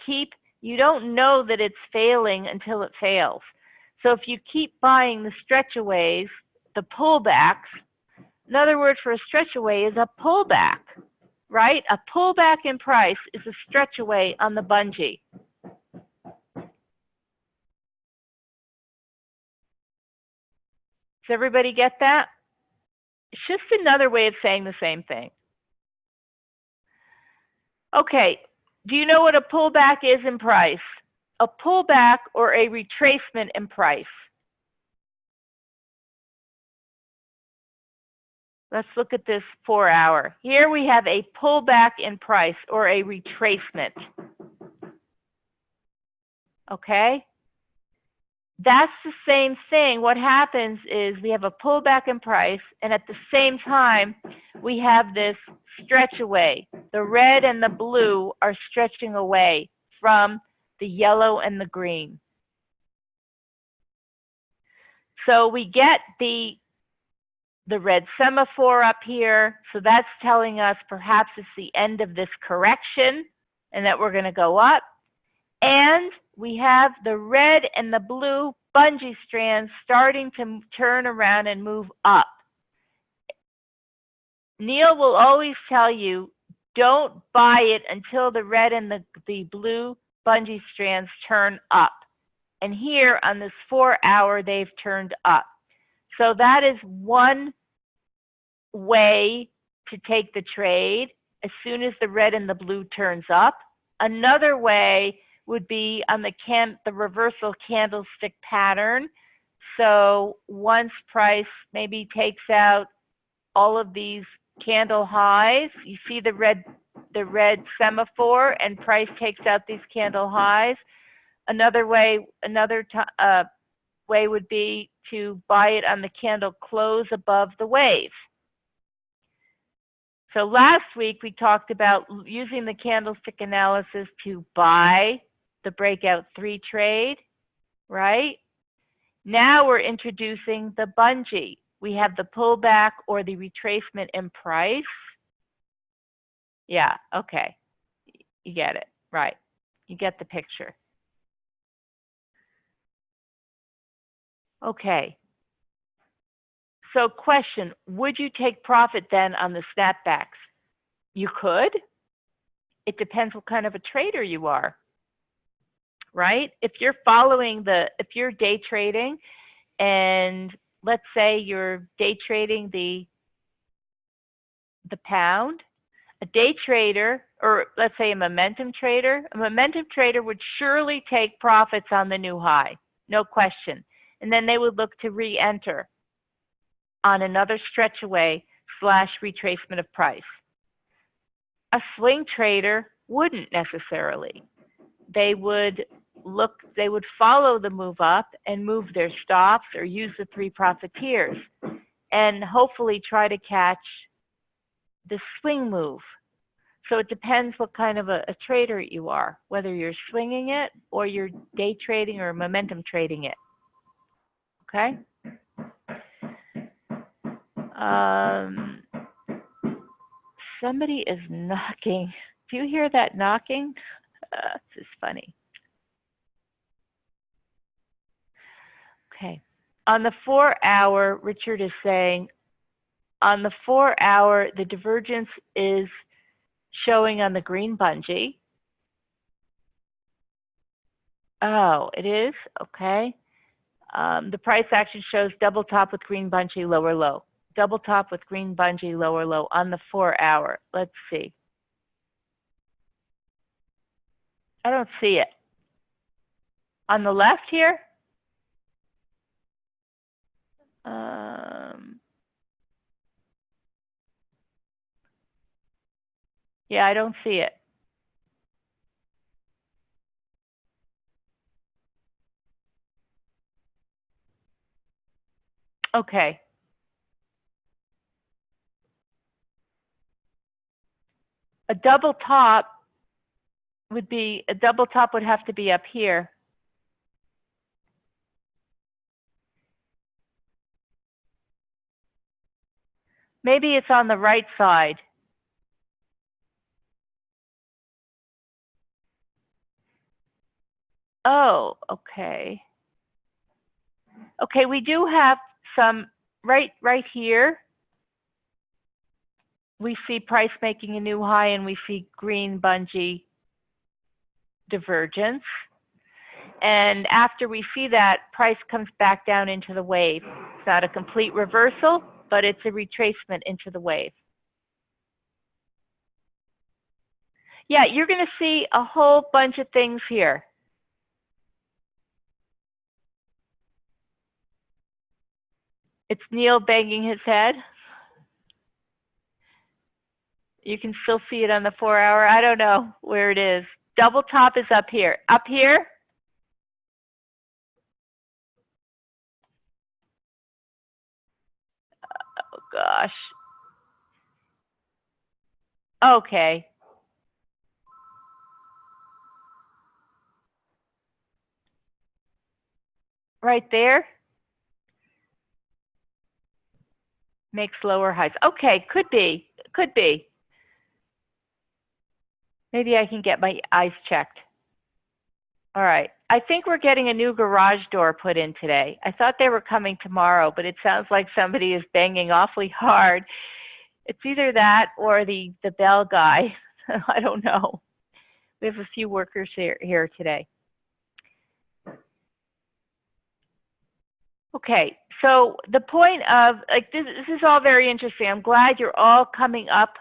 you don't know that it's failing until it fails. So if you keep buying the stretchaways, the pullbacks, another word for a stretchaway is a pullback, right? A pullback in price is a stretchaway on the bungee. Does everybody get that? It's just another way of saying the same thing. Okay, do you know what a pullback is in price? A pullback or a retracement in price. Let's look at this 4 hour. Here we have a pullback in price or a retracement. Okay? That's the same thing. What happens is we have a pullback in price, and at the same time, we have this stretch away. The red and the blue are stretching away from the yellow and the green. So we get the red semaphore up here. So that's telling us perhaps it's the end of this correction and that we're going to go up. And we have the red and the blue bungee strands starting to turn around and move up. Neil will always tell you, don't buy it until the red and the blue bungee strands turn up. And here on this 4 hour, they've turned up. So that is one way to take the trade as soon as the red and the blue turns up. Another way would be on the reversal candlestick pattern. So once price maybe takes out all of these candle highs, you see the red semaphore, and price takes out these candle highs. Another way would be to buy it on the candle close above the wave. So last week we talked about using the candlestick analysis to buy the breakout 3 trade, right? Now we're introducing the bungee. We have the pullback or the retracement in price. Yeah, okay. You get it, right. You get the picture. Okay. So question, would you take profit then on the snapbacks? You could. It depends what kind of a trader you are, right? If you're if you're day trading, and let's say you're day trading the pound, a day trader, or let's say a momentum trader would surely take profits on the new high, no question. And then they would look to re-enter on another stretch away slash retracement of price. A swing trader wouldn't necessarily. They would follow the move up and move their stops or use the three profiteers and hopefully try to catch the swing move. So it depends what kind of a trader you are, whether you're swinging it or you're day trading or momentum trading it. Okay? Somebody is knocking. Do you hear that knocking? This is funny. Okay. On the 4-hour, Richard is saying, on the 4-hour, the divergence is showing on the green bungee. Oh, it is? Okay. The price action shows double top with green bungee, lower low. Double top with green bungee, lower low on the 4-hour. Let's see. I don't see it. On the left here? Yeah, I don't see it. Okay. A double top would have to be up here. Maybe it's on the right side. Oh, okay. Okay, we do have some right here. We see price making a new high and we see green bungee divergence. And after we see that, price comes back down into the wave. It's not a complete reversal, but it's a retracement into the wave. Yeah, you're going to see a whole bunch of things here. It's Neil banging his head. You can still see it on the 4-hour. I don't know where it is. Double top is up here. Up here? Oh, gosh. Okay. Right there? Makes lower highs. Okay, could be. Could be. Maybe I can get my eyes checked. All right. I think we're getting a new garage door put in today. I thought they were coming tomorrow, but it sounds like somebody is banging awfully hard. It's either that or the bell guy. I don't know. We have a few workers here today. Okay, so the point of, like, this is all very interesting. I'm glad you're all coming up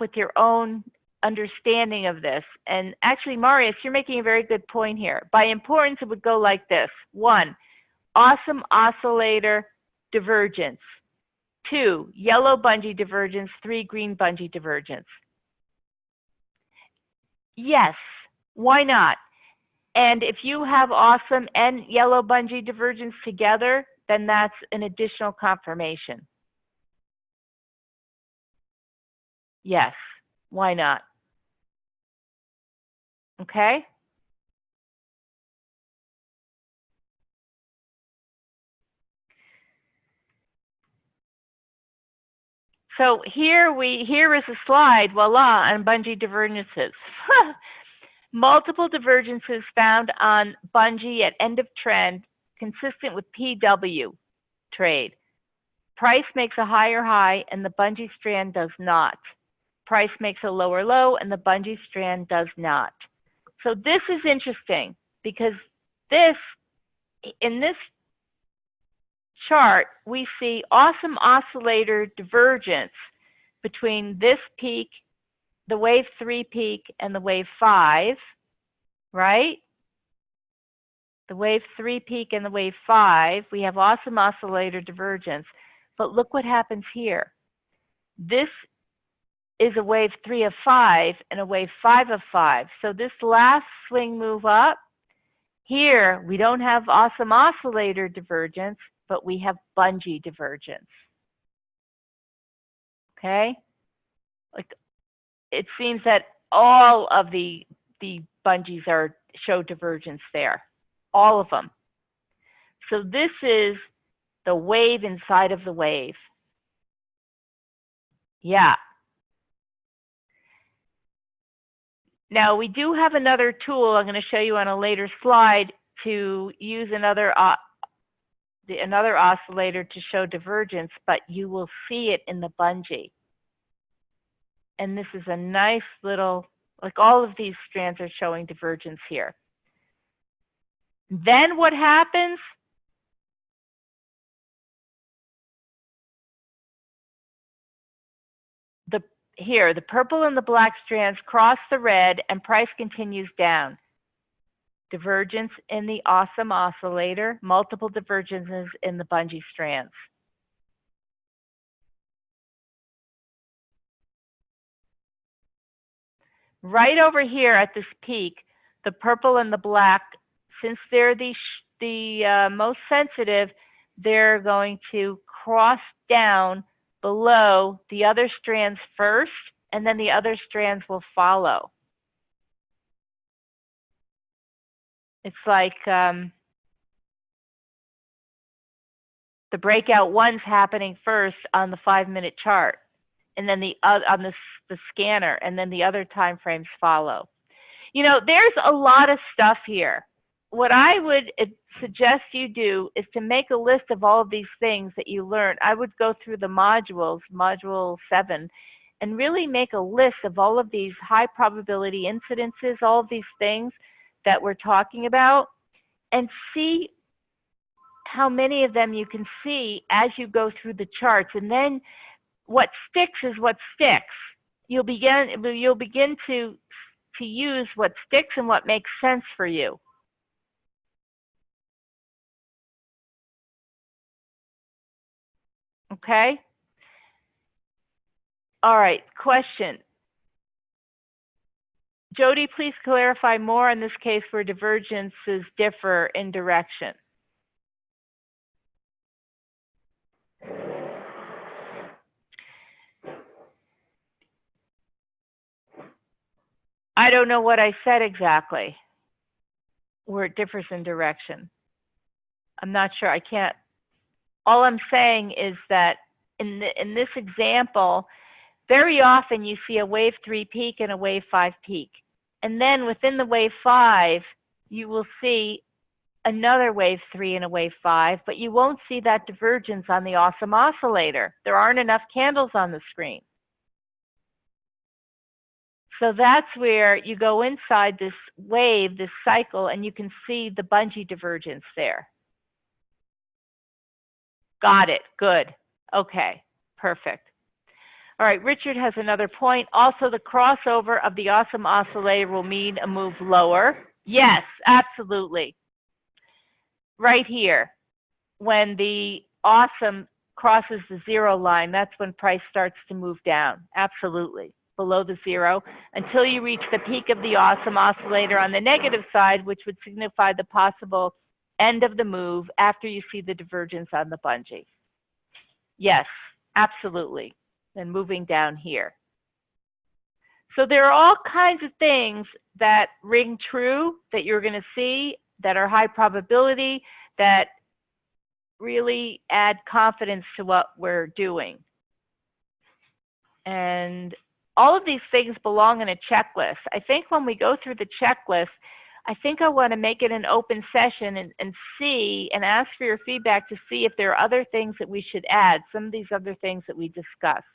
with your own understanding of this. And actually, Marius, you're making a very good point here. By importance, it would go like this. 1, awesome oscillator divergence. 2, yellow bungee divergence. 3, green bungee divergence. Yes, why not? And if you have awesome and yellow bungee divergence together, then that's an additional confirmation. Yes, why not? Okay? So here is a slide, voila, on bungee divergences. Multiple divergences found on bungee at end of trend, consistent with PW trade. Price makes a higher high and the bungee strand does not. Price makes a lower low and the bungee strand does not. So this is interesting because in this chart, we see awesome oscillator divergence between this peak, the wave 3 peak, and the wave 5, right? the wave 3 peak and the wave 5, we have awesome oscillator divergence. But look what happens here. This is a wave 3 of 5 and a wave 5 of 5. So this last swing move up, here we don't have awesome oscillator divergence, but we have bungee divergence. Okay? Like, it seems that all of the bungees show divergence there. All of them. So this is the wave inside of the wave. Yeah. Now, we do have another tool I'm going to show you on a later slide to use another oscillator to show divergence, but you will see it in the bungee. And this is a nice little, like all of these strands are showing divergence here. Then what happens? Here, the purple and the black strands cross the red and price continues down. Divergence in the awesome oscillator, multiple divergences in the bungee strands. Right over here at this peak, the purple and the black, since they're the most sensitive, they're going to cross down below the other strands first, and then the other strands will follow. It's like the breakout one's happening first on the 5-minute chart, and then on the scanner, and then the other time frames follow. You know, there's a lot of stuff here. What I would suggest you do is to make a list of all of these things that you learned. I would go through the modules, module 7, and really make a list of all of these high probability incidences, all of these things that we're talking about, and see how many of them you can see as you go through the charts. And then what sticks is what sticks. You'll begin to use what sticks and what makes sense for you. Okay? All right, question. Jody, please clarify more in this case where divergences differ in direction. I don't know what I said exactly, where it differs in direction. I'm not sure. I can't. All I'm saying is that in this example, very often you see a wave 3 peak and a wave 5 peak. And then within the wave 5, you will see another wave 3 and a wave 5, but you won't see that divergence on the awesome oscillator. There aren't enough candles on the screen. So that's where you go inside this wave, this cycle, and you can see the bungee divergence there. Got it. Good. Okay. Perfect. All right. Richard has another point. Also, the crossover of the awesome oscillator will mean a move lower. Yes, absolutely. Right here, when the awesome crosses the 0 line, that's when price starts to move down. Absolutely. Below the 0 until you reach the peak of the awesome oscillator on the negative side, which would signify the possible end of the move after you see the divergence on the bungee. Yes, absolutely. Then moving down here. So there are all kinds of things that ring true that you're going to see that are high probability that really add confidence to what we're doing. And all of these things belong in a checklist. I think when we go through the checklist, I think I want to make it an open session and see and ask for your feedback to see if there are other things that we should add, some of these other things that we discussed.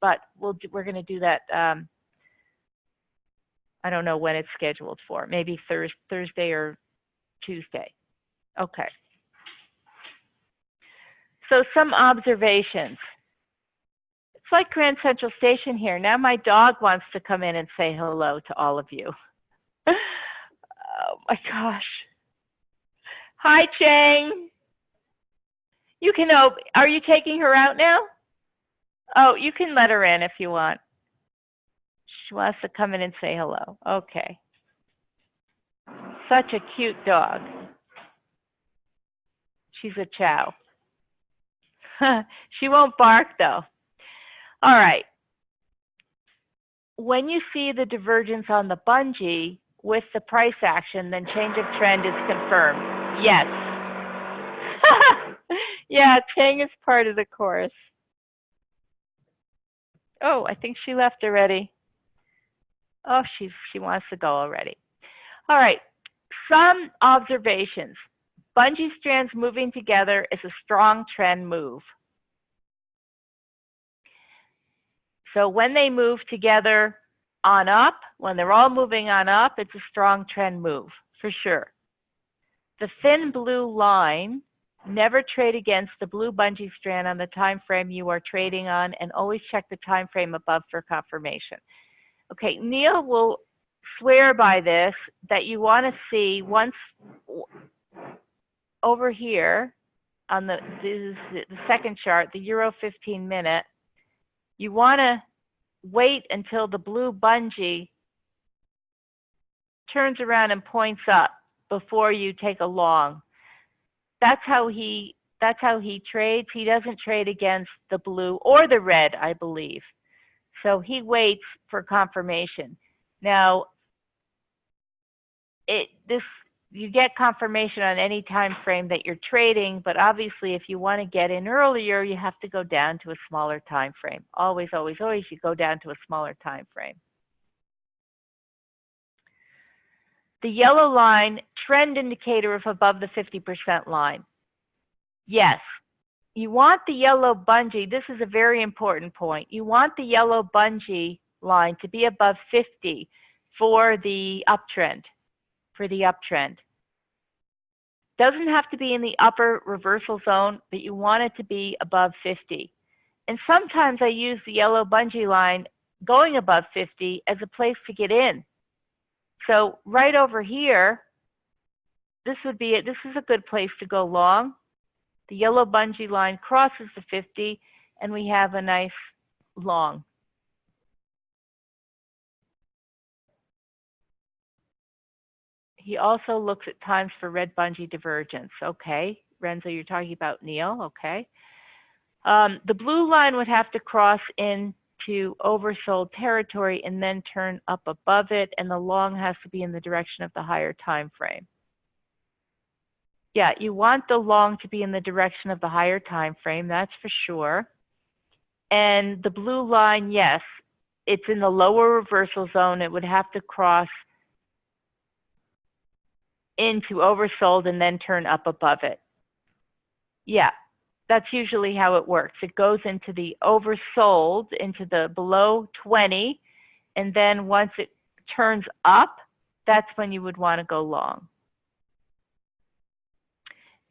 But we're going to do that. I don't know when it's scheduled for. Maybe Thursday or Tuesday. Okay. So some observations. It's like Grand Central Station here. Now my dog wants to come in and say hello to all of you. Oh my gosh. Hi, Chang. You can open. Are you taking her out now? Oh, you can let her in if you want. She wants to come in and say hello. Okay. Such a cute dog. She's a chow. She won't bark though. All right. When you see the divergence on the bungee with the price action, then change of trend is confirmed. Yes. Yeah, Chang is part of the course. Oh, I think she left already. Oh, she wants to go already. All right. Some observations. Bungee strands moving together is a strong trend move. So when they move together on up, when they're all moving on up, it's a strong trend move, for sure. The thin blue line, never trade against the blue bungee strand on the time frame you are trading on, and always check the time frame above for confirmation. Okay, Neil will swear by this, that you want to see once over here on this is the second chart, the Euro 15 minute, you want to wait until the blue bungee turns around and points up before you take a long. That's how he trades. He doesn't trade against the blue or the red, I believe. So he waits for confirmation. Now, you get confirmation on any time frame that you're trading, but obviously if you want to get in earlier, you have to go down to a smaller time frame. Always, always, always you go down to a smaller time frame. The yellow line, trend indicator if above the 50% line. Yes, you want the yellow bungee. This is a very important point. You want the yellow bungee line to be above 50 for the uptrend. Doesn't have to be in the upper reversal zone, but you want it to be above 50. And sometimes I use the yellow bungee line going above 50 as a place to get in. So right over here, this is a good place to go long. The yellow bungee line crosses the 50, and we have a nice long. He also looks at times for red bungee divergence. Okay, Renzo, you're talking about Neil. Okay. The blue line would have to cross into oversold territory and then turn up above it, and the long has to be in the direction of the higher time frame. Yeah, you want the long to be in the direction of the higher time frame, that's for sure. And the blue line, yes, it's in the lower reversal zone. It would have to cross into oversold and then turn up above it. Yeah, that's usually how it works. It goes into the oversold, into the below 20, and then once it turns up, that's when you would want to go long.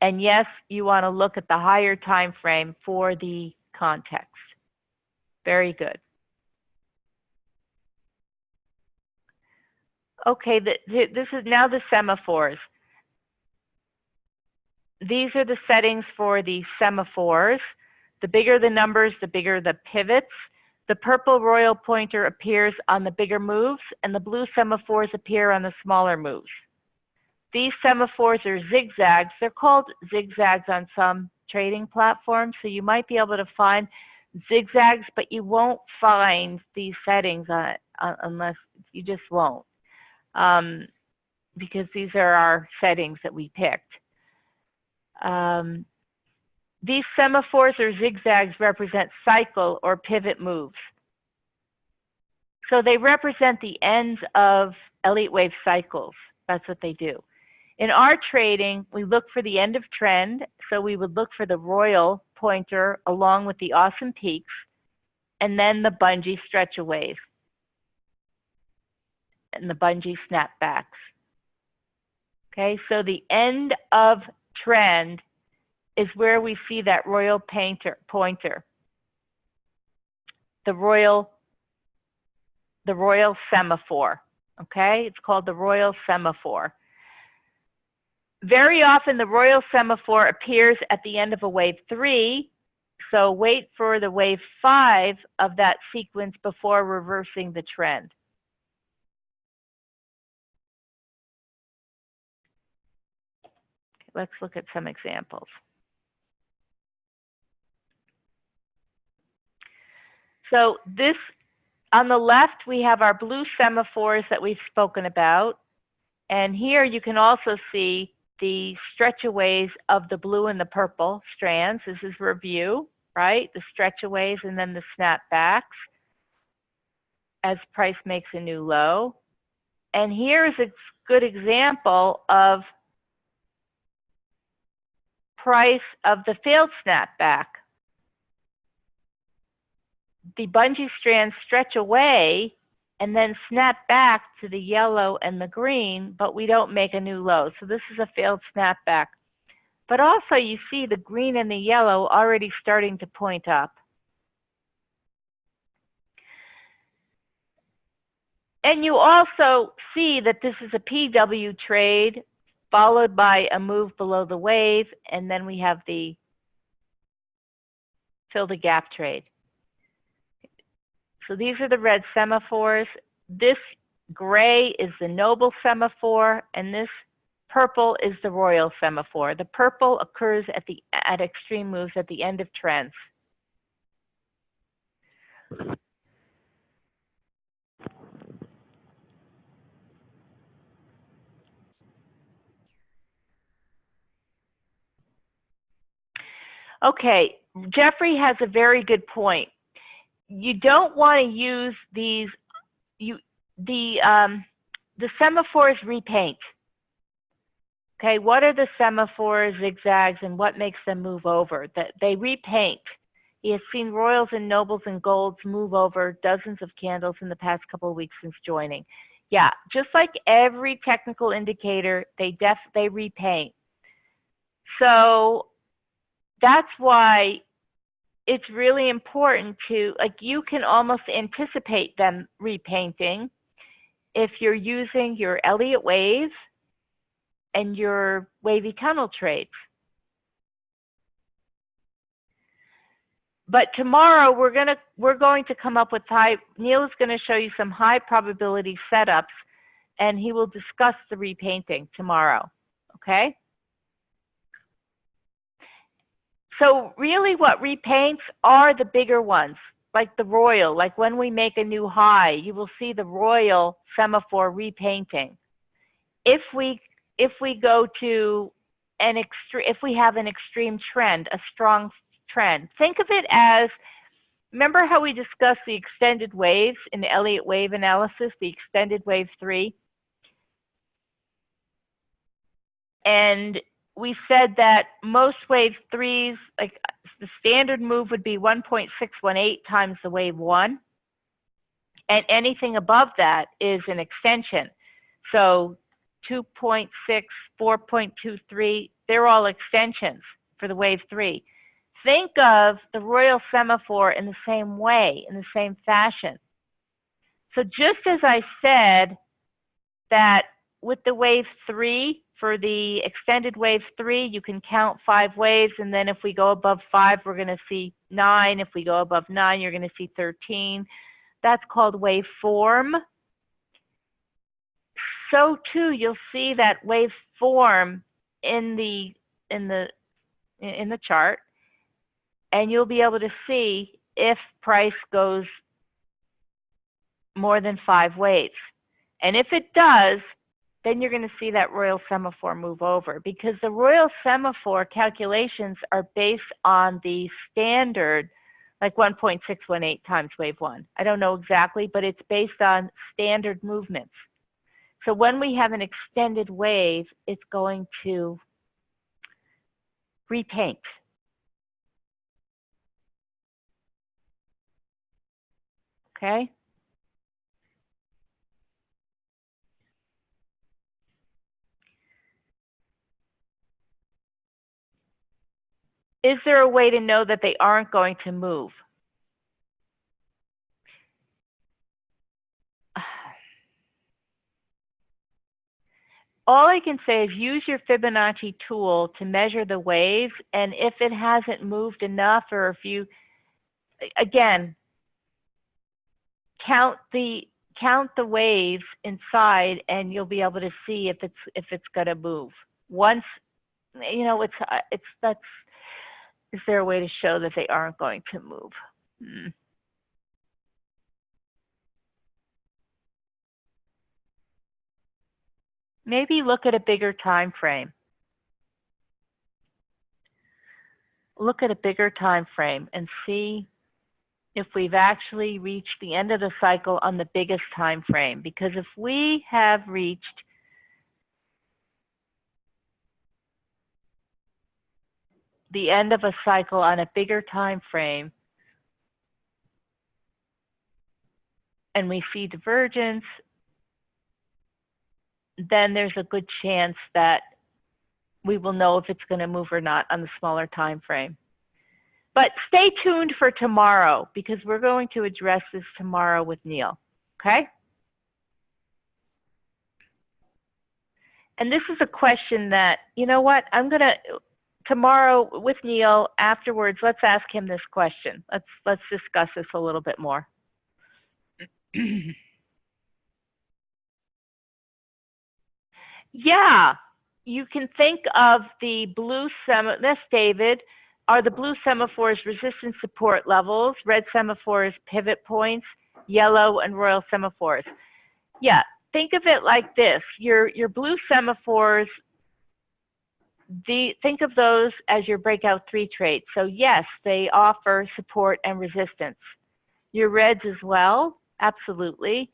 And yes, you want to look at the higher time frame for the context. Very good. Okay, this is now the semaphores. These are the settings for the semaphores. The bigger the numbers, the bigger the pivots. The purple royal pointer appears on the bigger moves, and the blue semaphores appear on the smaller moves. These semaphores are zigzags. They're called zigzags on some trading platforms, so you might be able to find zigzags, but you won't find these settings on it unless you just won't, because these are our settings that we picked. These semaphores or zigzags represent cycle or pivot moves. So they represent the ends of Elliott wave cycles. That's what they do. In our trading, we look for the end of trend. So we would look for the royal pointer along with the awesome peaks, and then the bungee stretch a wave and the bungee snapbacks. Okay, so the end of trend is where we see that royal pointer, the royal semaphore. Okay, it's called the royal semaphore. Very often the royal semaphore appears at the end of a wave 3, so wait for the wave 5 of that sequence before reversing the trend. Let's look at some examples. So this, on the left, we have our blue semaphores that we've spoken about. And here you can also see the stretchaways of the blue and the purple strands. This is review, right? The stretchaways and then the snapbacks as price makes a new low. And here's a good example of price of the failed snapback. The bungee strands stretch away and then snap back to the yellow and the green, but we don't make a new low. So this is a failed snapback. But also you see the green and the yellow already starting to point up. And you also see that this is a PW trade followed by a move below the wave, and then we have the fill the gap trade. So these are the red semaphores. This gray is the noble semaphore, and this purple is the royal semaphore. The purple occurs at extreme moves at the end of trends. Okay, Jeffrey has a very good point. You don't want to use these. The semaphores repaint. Okay, what are the semaphores, zigzags, and what makes them move over? That they repaint. He has seen royals and nobles and golds move over dozens of candles in the past couple of weeks since joining. Yeah, just like every technical indicator, they repaint. So that's why it's really important to, like, you can almost anticipate them repainting if you're using your Elliott wave and your wavy tunnel trades. But tomorrow we're going to come up with Neil is going to show you some high probability setups, and he will discuss the repainting tomorrow. Okay? So really what repaints are the bigger ones, like the royal. Like when we make a new high, you will see the royal semaphore repainting. If we go to if we have an extreme trend, a strong trend, think of it as, remember how we discussed the extended waves in the Elliott wave analysis, the extended wave 3? And we said that most wave 3s, like the standard move would be 1.618 times the wave 1. And anything above that is an extension. So 2.6, 4.23, they're all extensions for the wave 3. Think of the royal semaphore in the same way, in the same fashion. So just as I said that with the wave 3, for the extended wave 3, you can count 5 waves, and then if we go above 5, we're going to see 9. If we go above 9, you're going to see 13. That's called wave form. So too, you'll see that wave form in the chart, and you'll be able to see if price goes more than 5 waves. And if it does, then you're going to see that royal semaphore move over, because the royal semaphore calculations are based on the standard, like 1.618 times wave 1. I don't know exactly, but it's based on standard movements. So when we have an extended wave, it's going to repaint. Okay? Is there a way to know that they aren't going to move? all I can say is use your Fibonacci tool to measure the waves, and if it hasn't moved enough, or if you, again, count the waves inside, and you'll be able to see if it's going to move. Once, you know, that's, is there a way to show that they aren't going to move? Maybe look at a bigger time frame. Look at a bigger time frame and see if we've actually reached the end of the cycle on the biggest time frame. Because if we have reached the end of a cycle on a bigger time frame, and we see divergence, then there's a good chance that we will know if it's going to move or not on the smaller time frame. But stay tuned for tomorrow, because we're going to address this tomorrow with Neil, okay? And this is a question that, you know what, I'm going to, tomorrow with Neil, afterwards, let's ask him this question. Let's discuss this a little bit more. Yeah, you can think of the blue that's David, are the blue semaphores resistance support levels, red semaphores pivot points, yellow and royal semaphores. Yeah, think of it like this. Your blue semaphores, think of those as your breakout 3 traits. So yes, they offer support and resistance. Your reds as well, absolutely.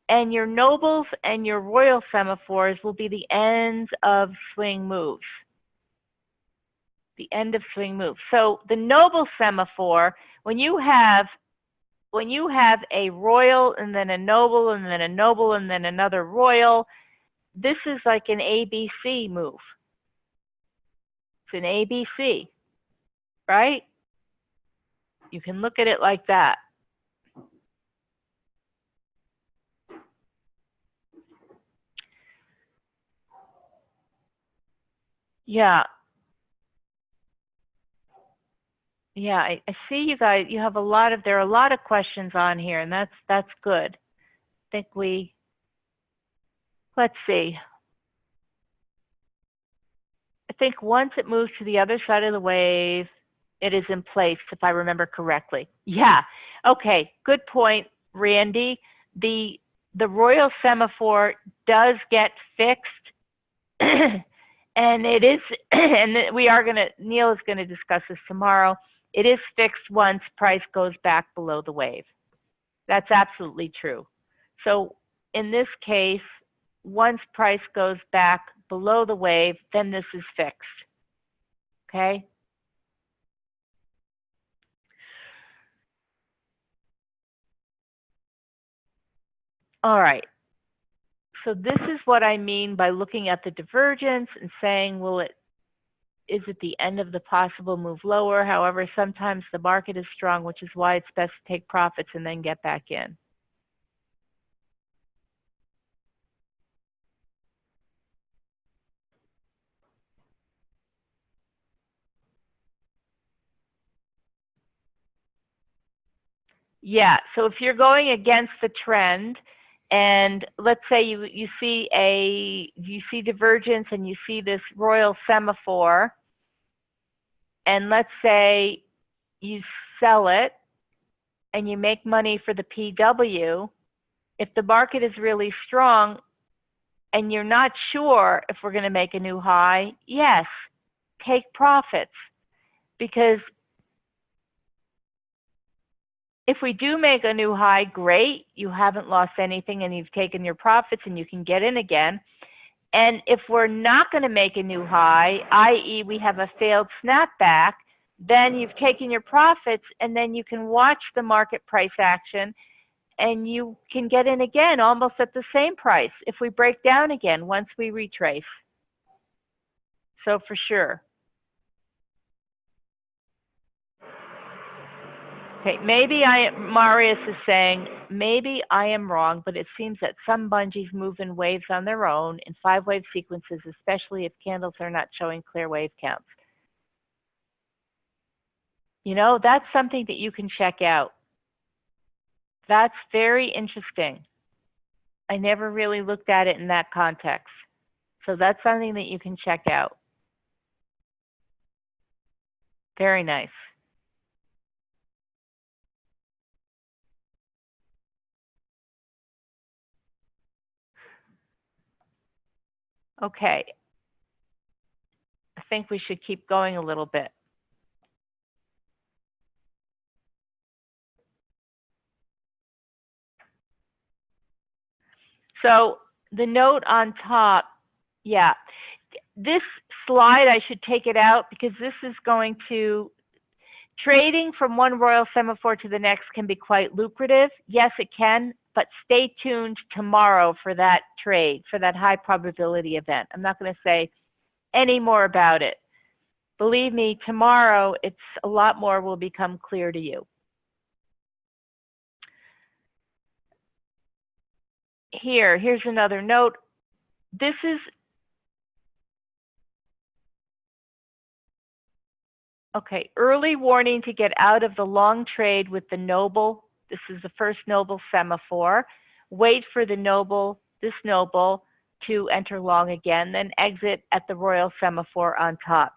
And your nobles and your royal semaphores will be the ends of swing moves. The end of swing moves. So the noble semaphore, when you have a royal and then a noble and then a noble and then another royal, this is like an ABC move. It's an ABC, right? You can look at it like that. Yeah. Yeah, I see you guys, you have there are a lot of questions on here, and that's good. I think let's see. I think once it moves to the other side of the wave, it is in place, if I remember correctly. Yeah, okay, good point, Randy. The royal semaphore does get fixed, and it is, and Neil is gonna discuss this tomorrow. It is fixed once price goes back below the wave. That's absolutely true. So in this case, once price goes back below the wave, then this is fixed. Okay? All right. So this is what I mean by looking at the divergence and saying, is it the end of the possible move lower? However, sometimes the market is strong, which is why it's best to take profits and then get back in. Yeah, so if you're going against the trend, and let's say you see divergence and you see this royal semaphore, and let's say you sell it and you make money for the PW, if the market is really strong and you're not sure if we're going to make a new high, yes, take profits. Because if we do make a new high, great, you haven't lost anything and you've taken your profits and you can get in again. And if we're not going to make a new high, i.e. we have a failed snapback, then you've taken your profits and then you can watch the market price action and you can get in again almost at the same price if we break down again once we retrace. So for sure. Okay, Marius is saying, maybe I am wrong, but it seems that some bungees move in waves on their own in 5-wave sequences, especially if candles are not showing clear wave counts. You know, that's something that you can check out. That's very interesting. I never really looked at it in that context. So that's something that you can check out. Very nice. Okay. I think we should keep going a little bit. So the note on top, yeah. This slide, I should take it out because this is going to, trading from one royal semaphore to the next can be quite lucrative. Yes, it can, but stay tuned tomorrow for that trade, for that high probability event. I'm not going to say any more about it. Believe me, tomorrow it's a lot more will become clear to you. Here's another note. This is, okay, early warning to get out of the long trade with the noble. This is the first noble semaphore. Wait for the noble, this noble, to enter long again, then exit at the royal semaphore on top.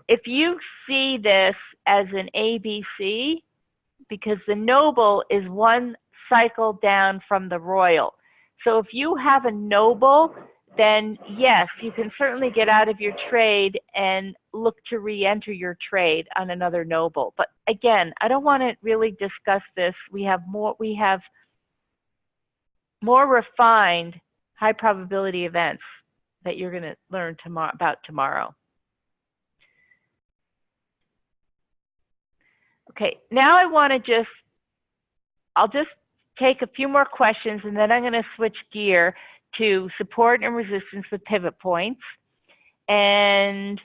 If you see this as an ABC, because the noble is one cycle down from the royal. So if you have a noble, then yes, you can certainly get out of your trade and look to re-enter your trade on another noble. But again, I don't want to really discuss this. We have more refined high probability events that you're going to learn about tomorrow. Okay, now I want to I'll just take a few more questions and then I'm going to switch gear to support and resistance with pivot points. And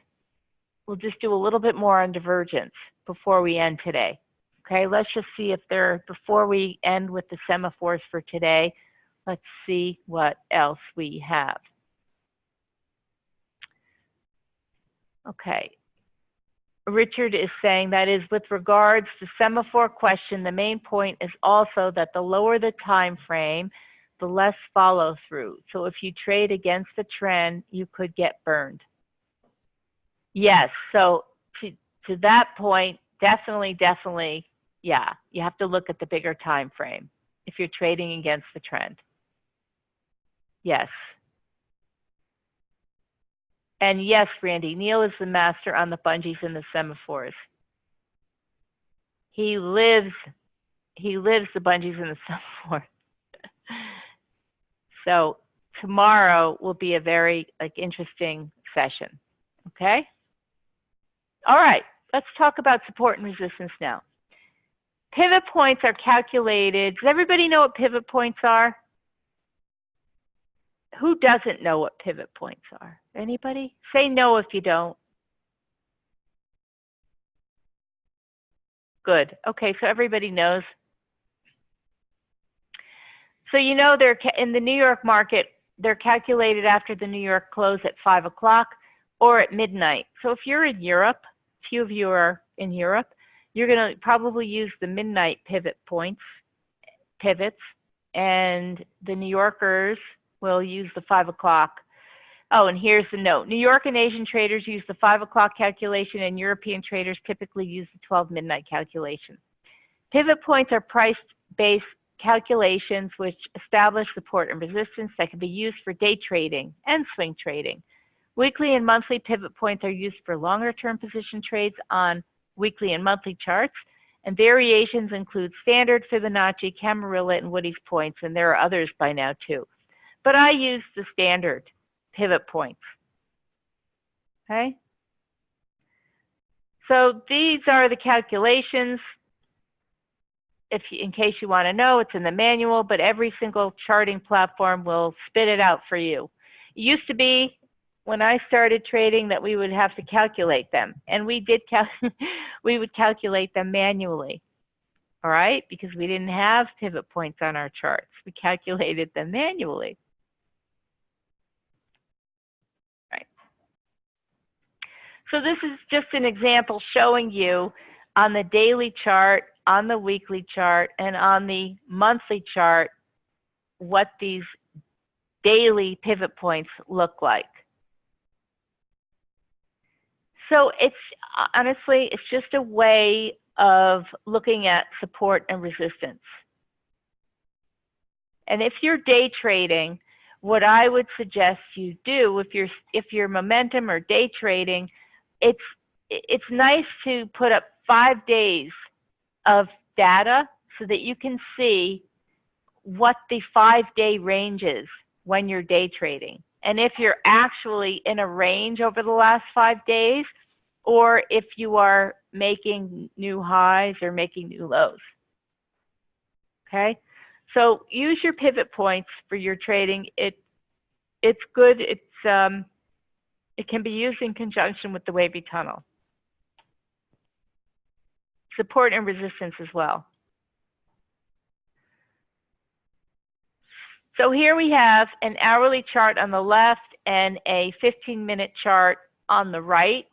we'll just do a little bit more on divergence before we end today. Okay, let's just see if before we end with the semaphores for today, let's see what else we have. Okay. Richard is saying that is with regards to semaphore question, the main point is also that the lower the time frame, the less follow through. So if you trade against the trend, you could get burned. Yes, so to that point, definitely, yeah, you have to look at the bigger time frame if you're trading against the trend. Yes. And yes, Randy, Neil is the master on the bungees and the semaphores. He lives the bungees and the semaphore. So tomorrow will be a very interesting session. Okay? All right, let's talk about support and resistance now. Pivot points are calculated. Does everybody know what pivot points are? Who doesn't know what pivot points are? Anybody? Say no if you don't. Good. Okay, so everybody knows. So you know they're in the New York market, they're calculated after the New York close at 5 o'clock or at midnight. So if you're in Europe, a few of you are in Europe, you're going to probably use the midnight pivots, and the New Yorkers will use the 5 o'clock. Oh, and here's the note. New York and Asian traders use the 5 o'clock calculation, and European traders typically use the 12 midnight calculation. Pivot points are price-based calculations which establish support and resistance that can be used for day trading and swing trading. Weekly and monthly pivot points are used for longer-term position trades on weekly and monthly charts, and variations include standard, Fibonacci, Camarilla, and Woody's points, and there are others by now too. But I use the standard pivot points. Okay? So these are the calculations. In case you want to know, it's in the manual, but every single charting platform will spit it out for you. It used to be, when I started trading, that we would have to calculate them, and we would calculate them manually. all right? Because we didn't have pivot points on our charts. We calculated them manually. Right. So this is just an example showing you on the daily chart, on the weekly chart, and on the monthly chart what these daily pivot points look like. So it's honestly, it's just a way of looking at support and resistance. And if you're day trading, what I would suggest you do, if you're momentum or day trading, it's nice to put up 5 days of data so that you can see what the 5-day range is when you're day trading. And if you're actually in a range over the last 5 days, or if you are making new highs or making new lows. Okay? So use your pivot points for your trading. It's good. It can be used in conjunction with the wavy tunnel. Support and resistance as well. So here we have an hourly chart on the left and a 15-minute chart on the right.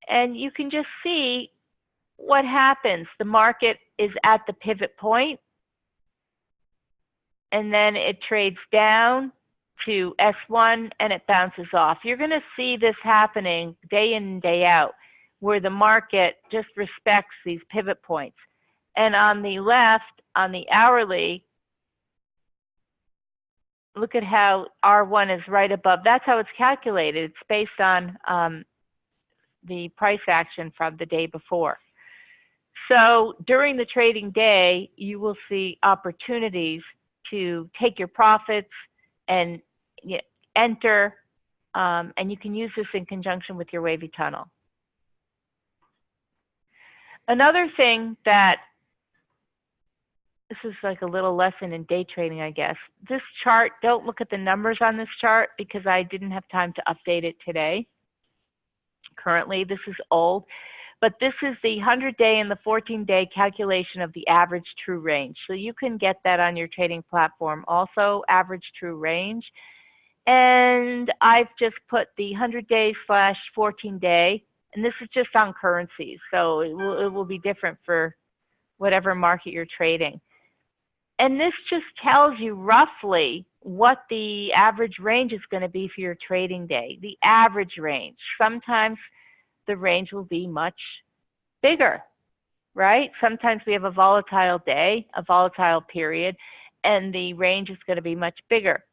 And you can just see what happens. The market is at the pivot point, and then it trades down to S1 and it bounces off. You're going to see this happening day in and day out, where the market just respects these pivot points. And on the left, on the hourly, look at how R1 is right above. That's how it's calculated. It's based on the price action from the day before. So during the trading day, you will see opportunities to take your profits and enter, and you can use this in conjunction with your wavy tunnel. Another thing that, this is like a little lesson in day trading, I guess. This chart, don't look at the numbers on this chart because I didn't have time to update it today. Currently, this is old, but this is the 100-day and the 14-day calculation of the average true range. So you can get that on your trading platform also, average true range. And I've just put the 100-day / 14-day, and this is just on currencies. So it will be different for whatever market you're trading. And this just tells you roughly what the average range is going to be for your trading day, the average range. Sometimes the range will be much bigger, right? Sometimes we have a volatile day, a volatile period, and the range is going to be much bigger.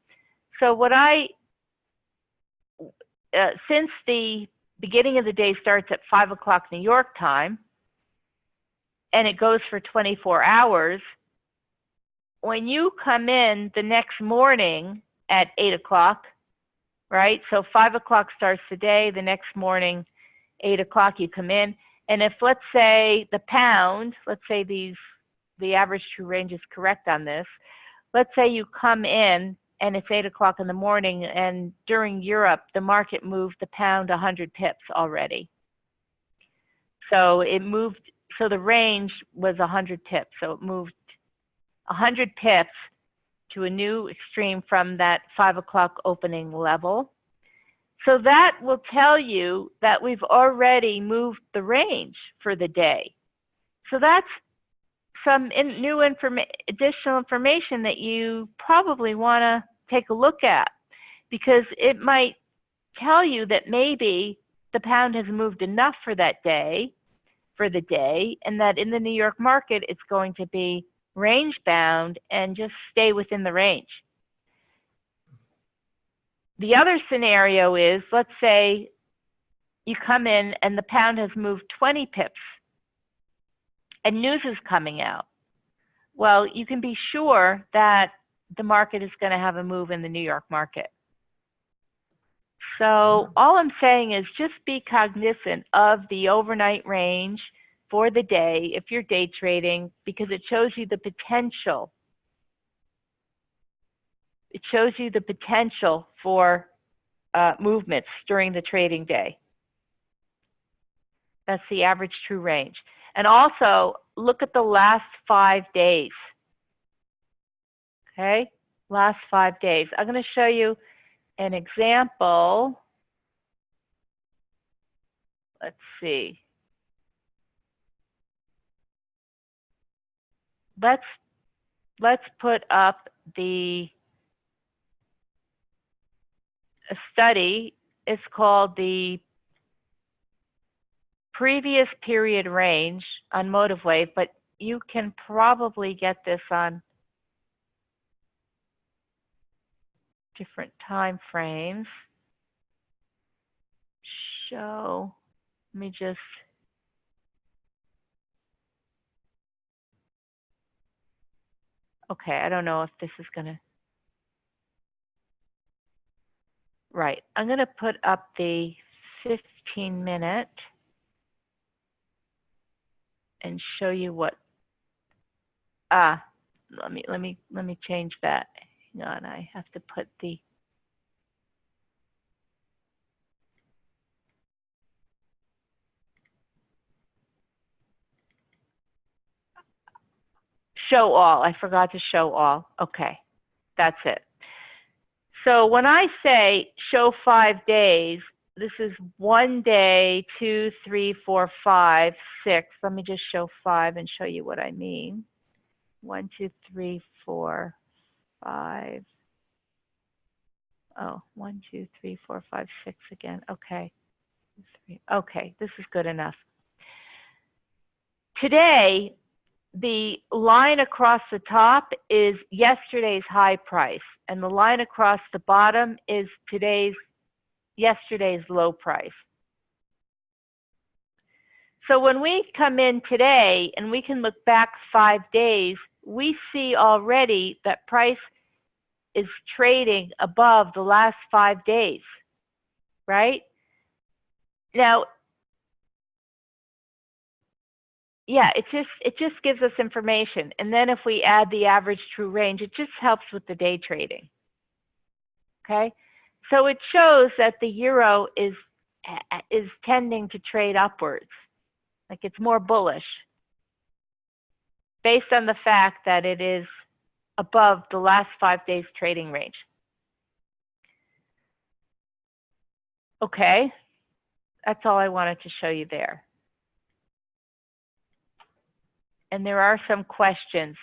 So what since the beginning of the day starts at 5 o'clock New York time, and it goes for 24 hours, when you come in the next morning at 8 o'clock, right? So 5 o'clock starts the day, the next morning, 8 o'clock you come in. And if, let's say, the pound, let's say the average true range is correct on this, let's say you come in and it's 8 o'clock in the morning, and during Europe, the market moved the pound 100 pips already. So it moved, so the range was 100 pips. So it moved 100 pips to a new extreme from that 5 o'clock opening level. So that will tell you that we've already moved the range for the day. So that's some additional information that you probably want to take a look at, because it might tell you that maybe the pound has moved enough for that day, for the day, and that in the New York market, it's going to be range bound and just stay within the range. The other scenario is, let's say you come in and the pound has moved 20 pips and news is coming out. Well, you can be sure that the market is going to have a move in the New York market. So all I'm saying is just be cognizant of the overnight range for the day if you're day trading, because it shows you the potential. It shows you the potential for movements during the trading day. That's the average true range. And also, look at the last 5 days. Okay? Last 5 days. I'm going to show you an example. Let's see. Let's put up a study. It's called the previous period range on MotiveWave, but you can probably get this on different time frames. Show, let me just, okay, I don't know if this is gonna, right. I'm gonna put up the 15-minute and show you what, let me change that. Hang on, I have to put the, show all. I forgot to show all. Okay, that's it. So when I say show 5 days, this is 1 day, 2, 3, 4, 5, 6. Let me just show 5 and show you what I mean. 1, 2, 3, 4, 5. Oh, 1, 2, 3, 4, 5, 6 again. Okay. Okay, this is good enough. Today, the line across the top is yesterday's high price, and the line across the bottom is yesterday's low price. So when we come in today and we can look back 5 days, we see already that price is trading above the last 5 days, right? Now, yeah, it just gives us information. And then if we add the average true range, it just helps with the day trading. Okay? So it shows that the euro is tending to trade upwards. Like it's more bullish based on the fact that it is above the last 5 days trading range. Okay, that's all I wanted to show you there. And there are some questions.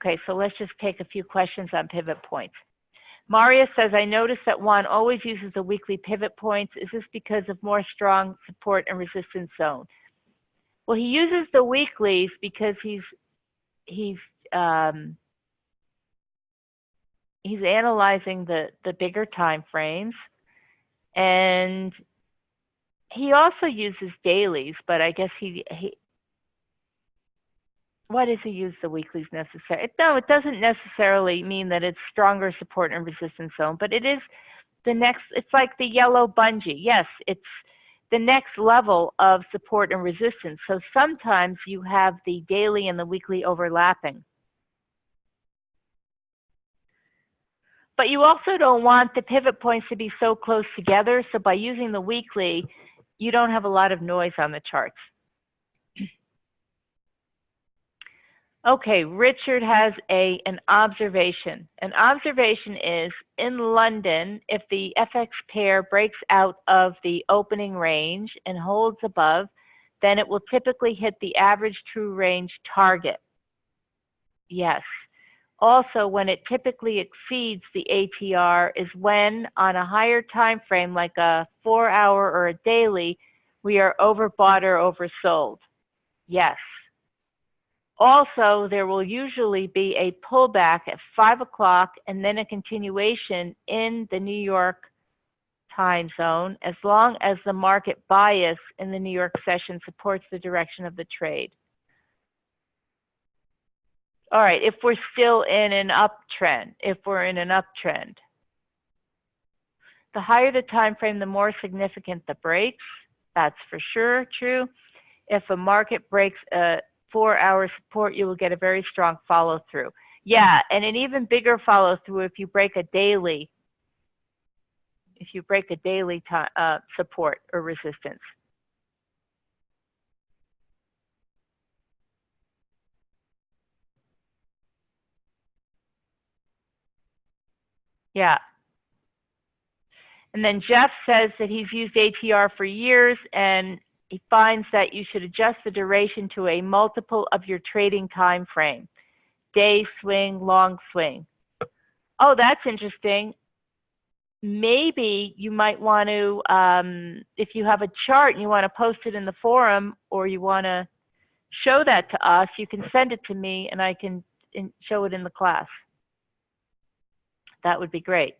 Okay, so let's just take a few questions on pivot points. Maria says, I noticed that Juan always uses the weekly pivot points. Is this because of more strong support and resistance zone? Well, he uses the weeklies because he's analyzing the bigger time frames, and he also uses dailies, but I guess why does he use the weeklies necessarily? No, it doesn't necessarily mean that it's stronger support and resistance zone, but it is the next, it's like the yellow bungee. Yes, it's the next level of support and resistance. So sometimes you have the daily and the weekly overlapping. But you also don't want the pivot points to be so close together. So by using the weekly, you don't have a lot of noise on the charts. Okay, Richard has an observation. An observation is, in London, if the FX pair breaks out of the opening range and holds above, then it will typically hit the average true range target. Yes. Also, when it typically exceeds the ATR is when, on a higher time frame, like a 4-hour or a daily, we are overbought or oversold. Yes. Also, there will usually be a pullback at 5 o'clock and then a continuation in the New York time zone as long as the market bias in the New York session supports the direction of the trade. All right, if we're still in an uptrend, the higher the time frame, the more significant the breaks. That's for sure true. If a market breaks a 4-hour support, you will get a very strong follow through. Yeah, and an even bigger follow through if you break a daily. If you break a daily support or resistance. Yeah. And then Jeff says that he's used ATR for years and he finds that you should adjust the duration to a multiple of your trading time frame. Day swing, long swing. Oh, that's interesting. Maybe you might want to, if you have a chart and you want to post it in the forum or you want to show that to us, you can send it to me and I can show it in the class. That would be great.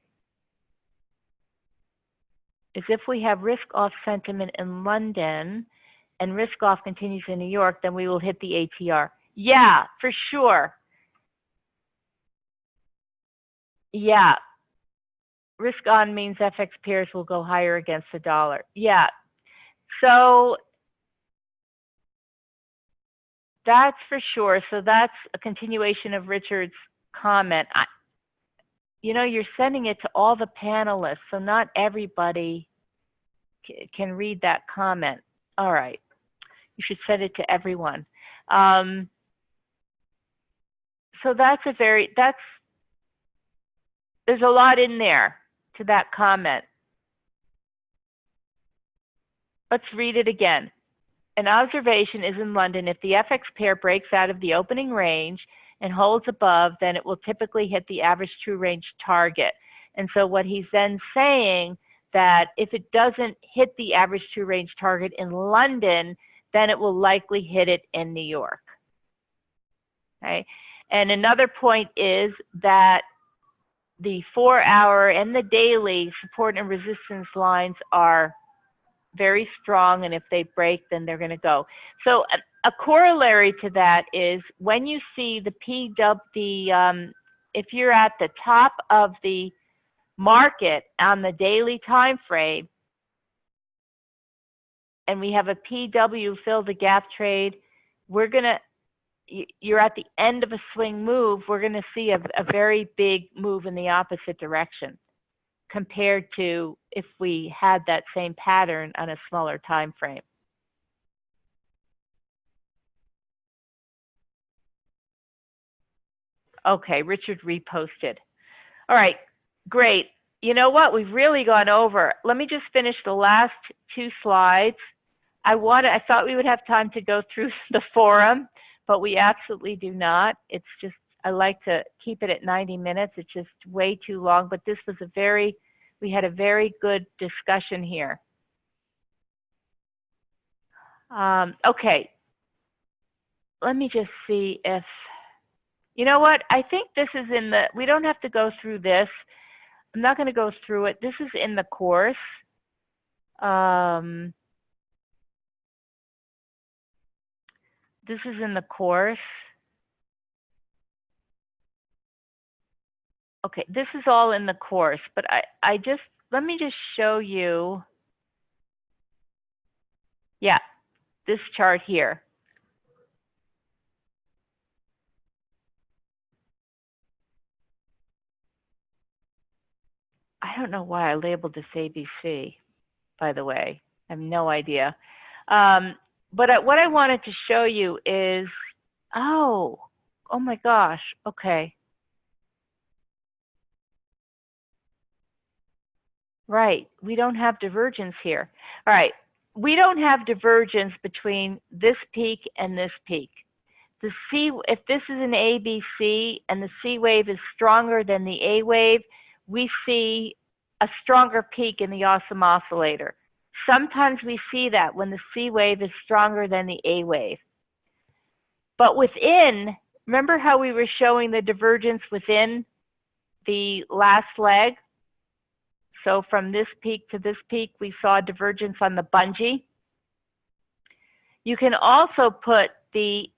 Is if we have risk-off sentiment in London and risk-off continues in New York, then we will hit the ATR. Yeah, for sure. Yeah. Risk on means FX pairs will go higher against the dollar. Yeah. So that's for sure. So that's a continuation of Richard's comment. You know, you're sending it to all the panelists, so not everybody can read that comment. All right. You should send it to everyone. So that's there's a lot in there to that comment. Let's read it again. An observation is in London, if the FX pair breaks out of the opening range and holds above, then it will typically hit the average true range target. And so what he's then saying that if it doesn't hit the average true range target in London, then it will likely hit it in New York. Okay. And another point is that the 4-hour and the daily support and resistance lines are very strong, and if they break, then they're going to go. So a corollary to that is when you see the if you're at the top of the market on the daily time frame, and we have a PW fill the gap trade, you're at the end of a swing move, we're going to see a very big move in the opposite direction compared to if we had that same pattern on a smaller time frame. Okay, Richard reposted. All right, great. You know what? We've really gone over. Let me just finish the last 2 slides. I thought we would have time to go through the forum, but we absolutely do not. It's just, I like to keep it at 90 minutes. It's just way too long, but this was we had a very good discussion here. Okay. Let me just see if, you know what? I think this is we don't have to go through this. I'm not going to go through it. This is in the course. This is in the course. Okay, this is all in the course, but let me just show you. Yeah, this chart here. I don't know why I labeled this ABC, by the way. I have no idea. But what I wanted to show you is, oh my gosh, okay. Right, we don't have divergence here. All right, we don't have divergence between this peak and this peak. If this is an ABC and the C wave is stronger than the A wave, we see a stronger peak in the awesome oscillator. Sometimes we see that when the C wave is stronger than the A wave. But within, remember how we were showing the divergence within the last leg? So from this peak to this peak, we saw divergence on the bungee. You can also put the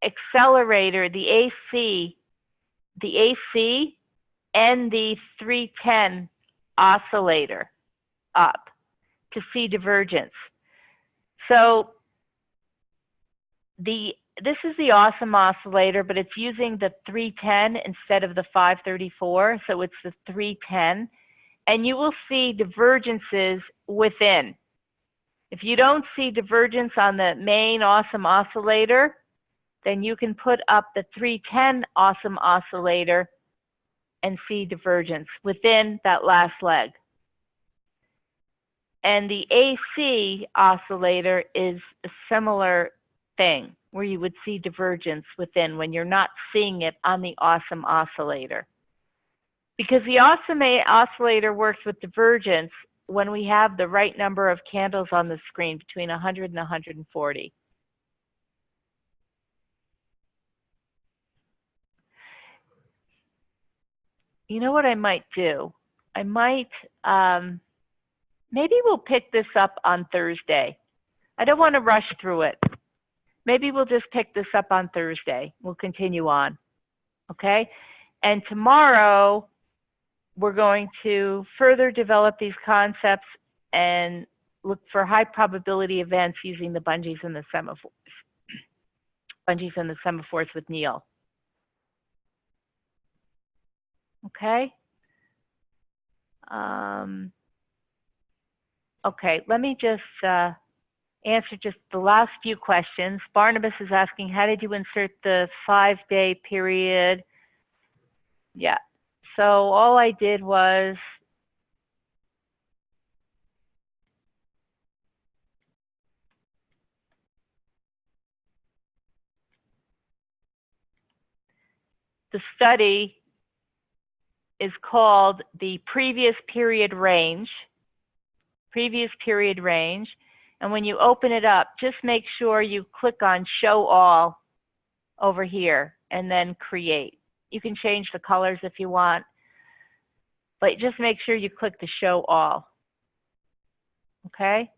accelerator, the AC and the 310 oscillator up to see divergence. So this is the awesome oscillator, but it's using the 310 instead of the 534, so it's the 310. And you will see divergences within. If you don't see divergence on the main awesome oscillator, then you can put up the 310 awesome oscillator and see divergence within that last leg. And the AC oscillator is a similar thing, where you would see divergence within when you're not seeing it on the awesome oscillator. Because the awesome oscillator works with divergence when we have the right number of candles on the screen, between 100 and 140. You know what I might do? I might, maybe we'll pick this up on Thursday. I don't want to rush through it. Maybe we'll just pick this up on Thursday. We'll continue on, okay? And tomorrow, we're going to further develop these concepts and look for high probability events using the bungees and the semaphores. Bungees and the semaphores with Neil. Okay? Okay, let me just answer just the last few questions. Barnabas is asking, how did you insert the 5-day period? Yeah, so all I did was the study is called the previous period range. And when you open it up, just make sure you click on show all over here and then create. You can change the colors if you want, but just make sure you click the show all. Okay?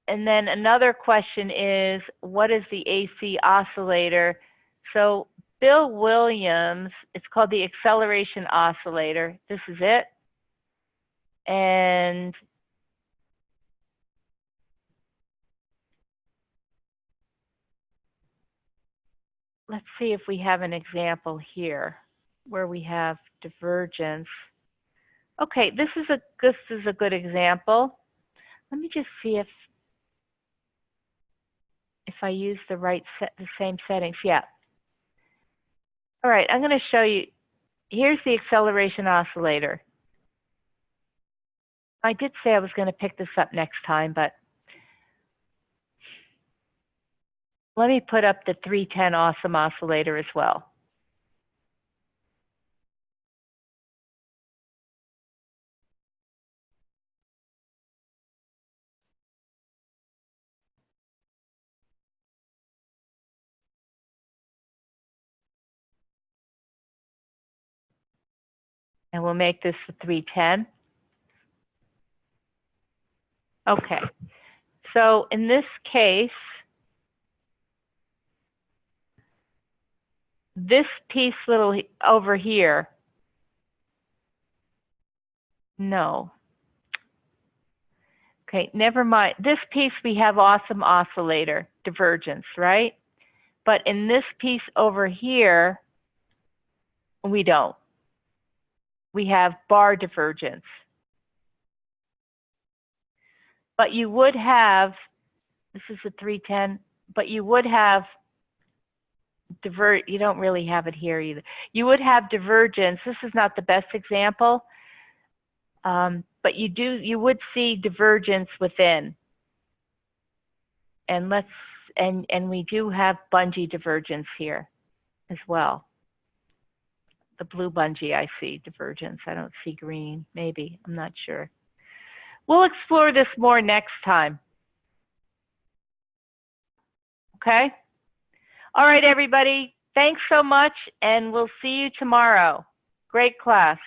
And then another question is, what is the AC oscillator? So Bill Williams, it's called the acceleration oscillator. This is it. And let's see if we have an example here where we have divergence. Okay, this is a good example. Let me just see if I use the same settings. Yeah. All right, I'm going to show you. Here's the acceleration oscillator. I did say I was going to pick this up next time, but let me put up the 310 awesome oscillator as well. And we'll make this the 310. Okay, so in this case, this piece little over here, no. Okay, never mind. This piece we have awesome oscillator, divergence, right? But in this piece over here, we don't. We have bar divergence. But you would have, this is a 310, but you would have you don't really have it here either. You would have divergence. This is not the best example, but you would see divergence within. And and we do have bungee divergence here as well. The blue bungee, I see divergence. I don't see green, maybe, I'm not sure. We'll explore this more next time. Okay? All right, everybody. Thanks so much, and we'll see you tomorrow. Great class.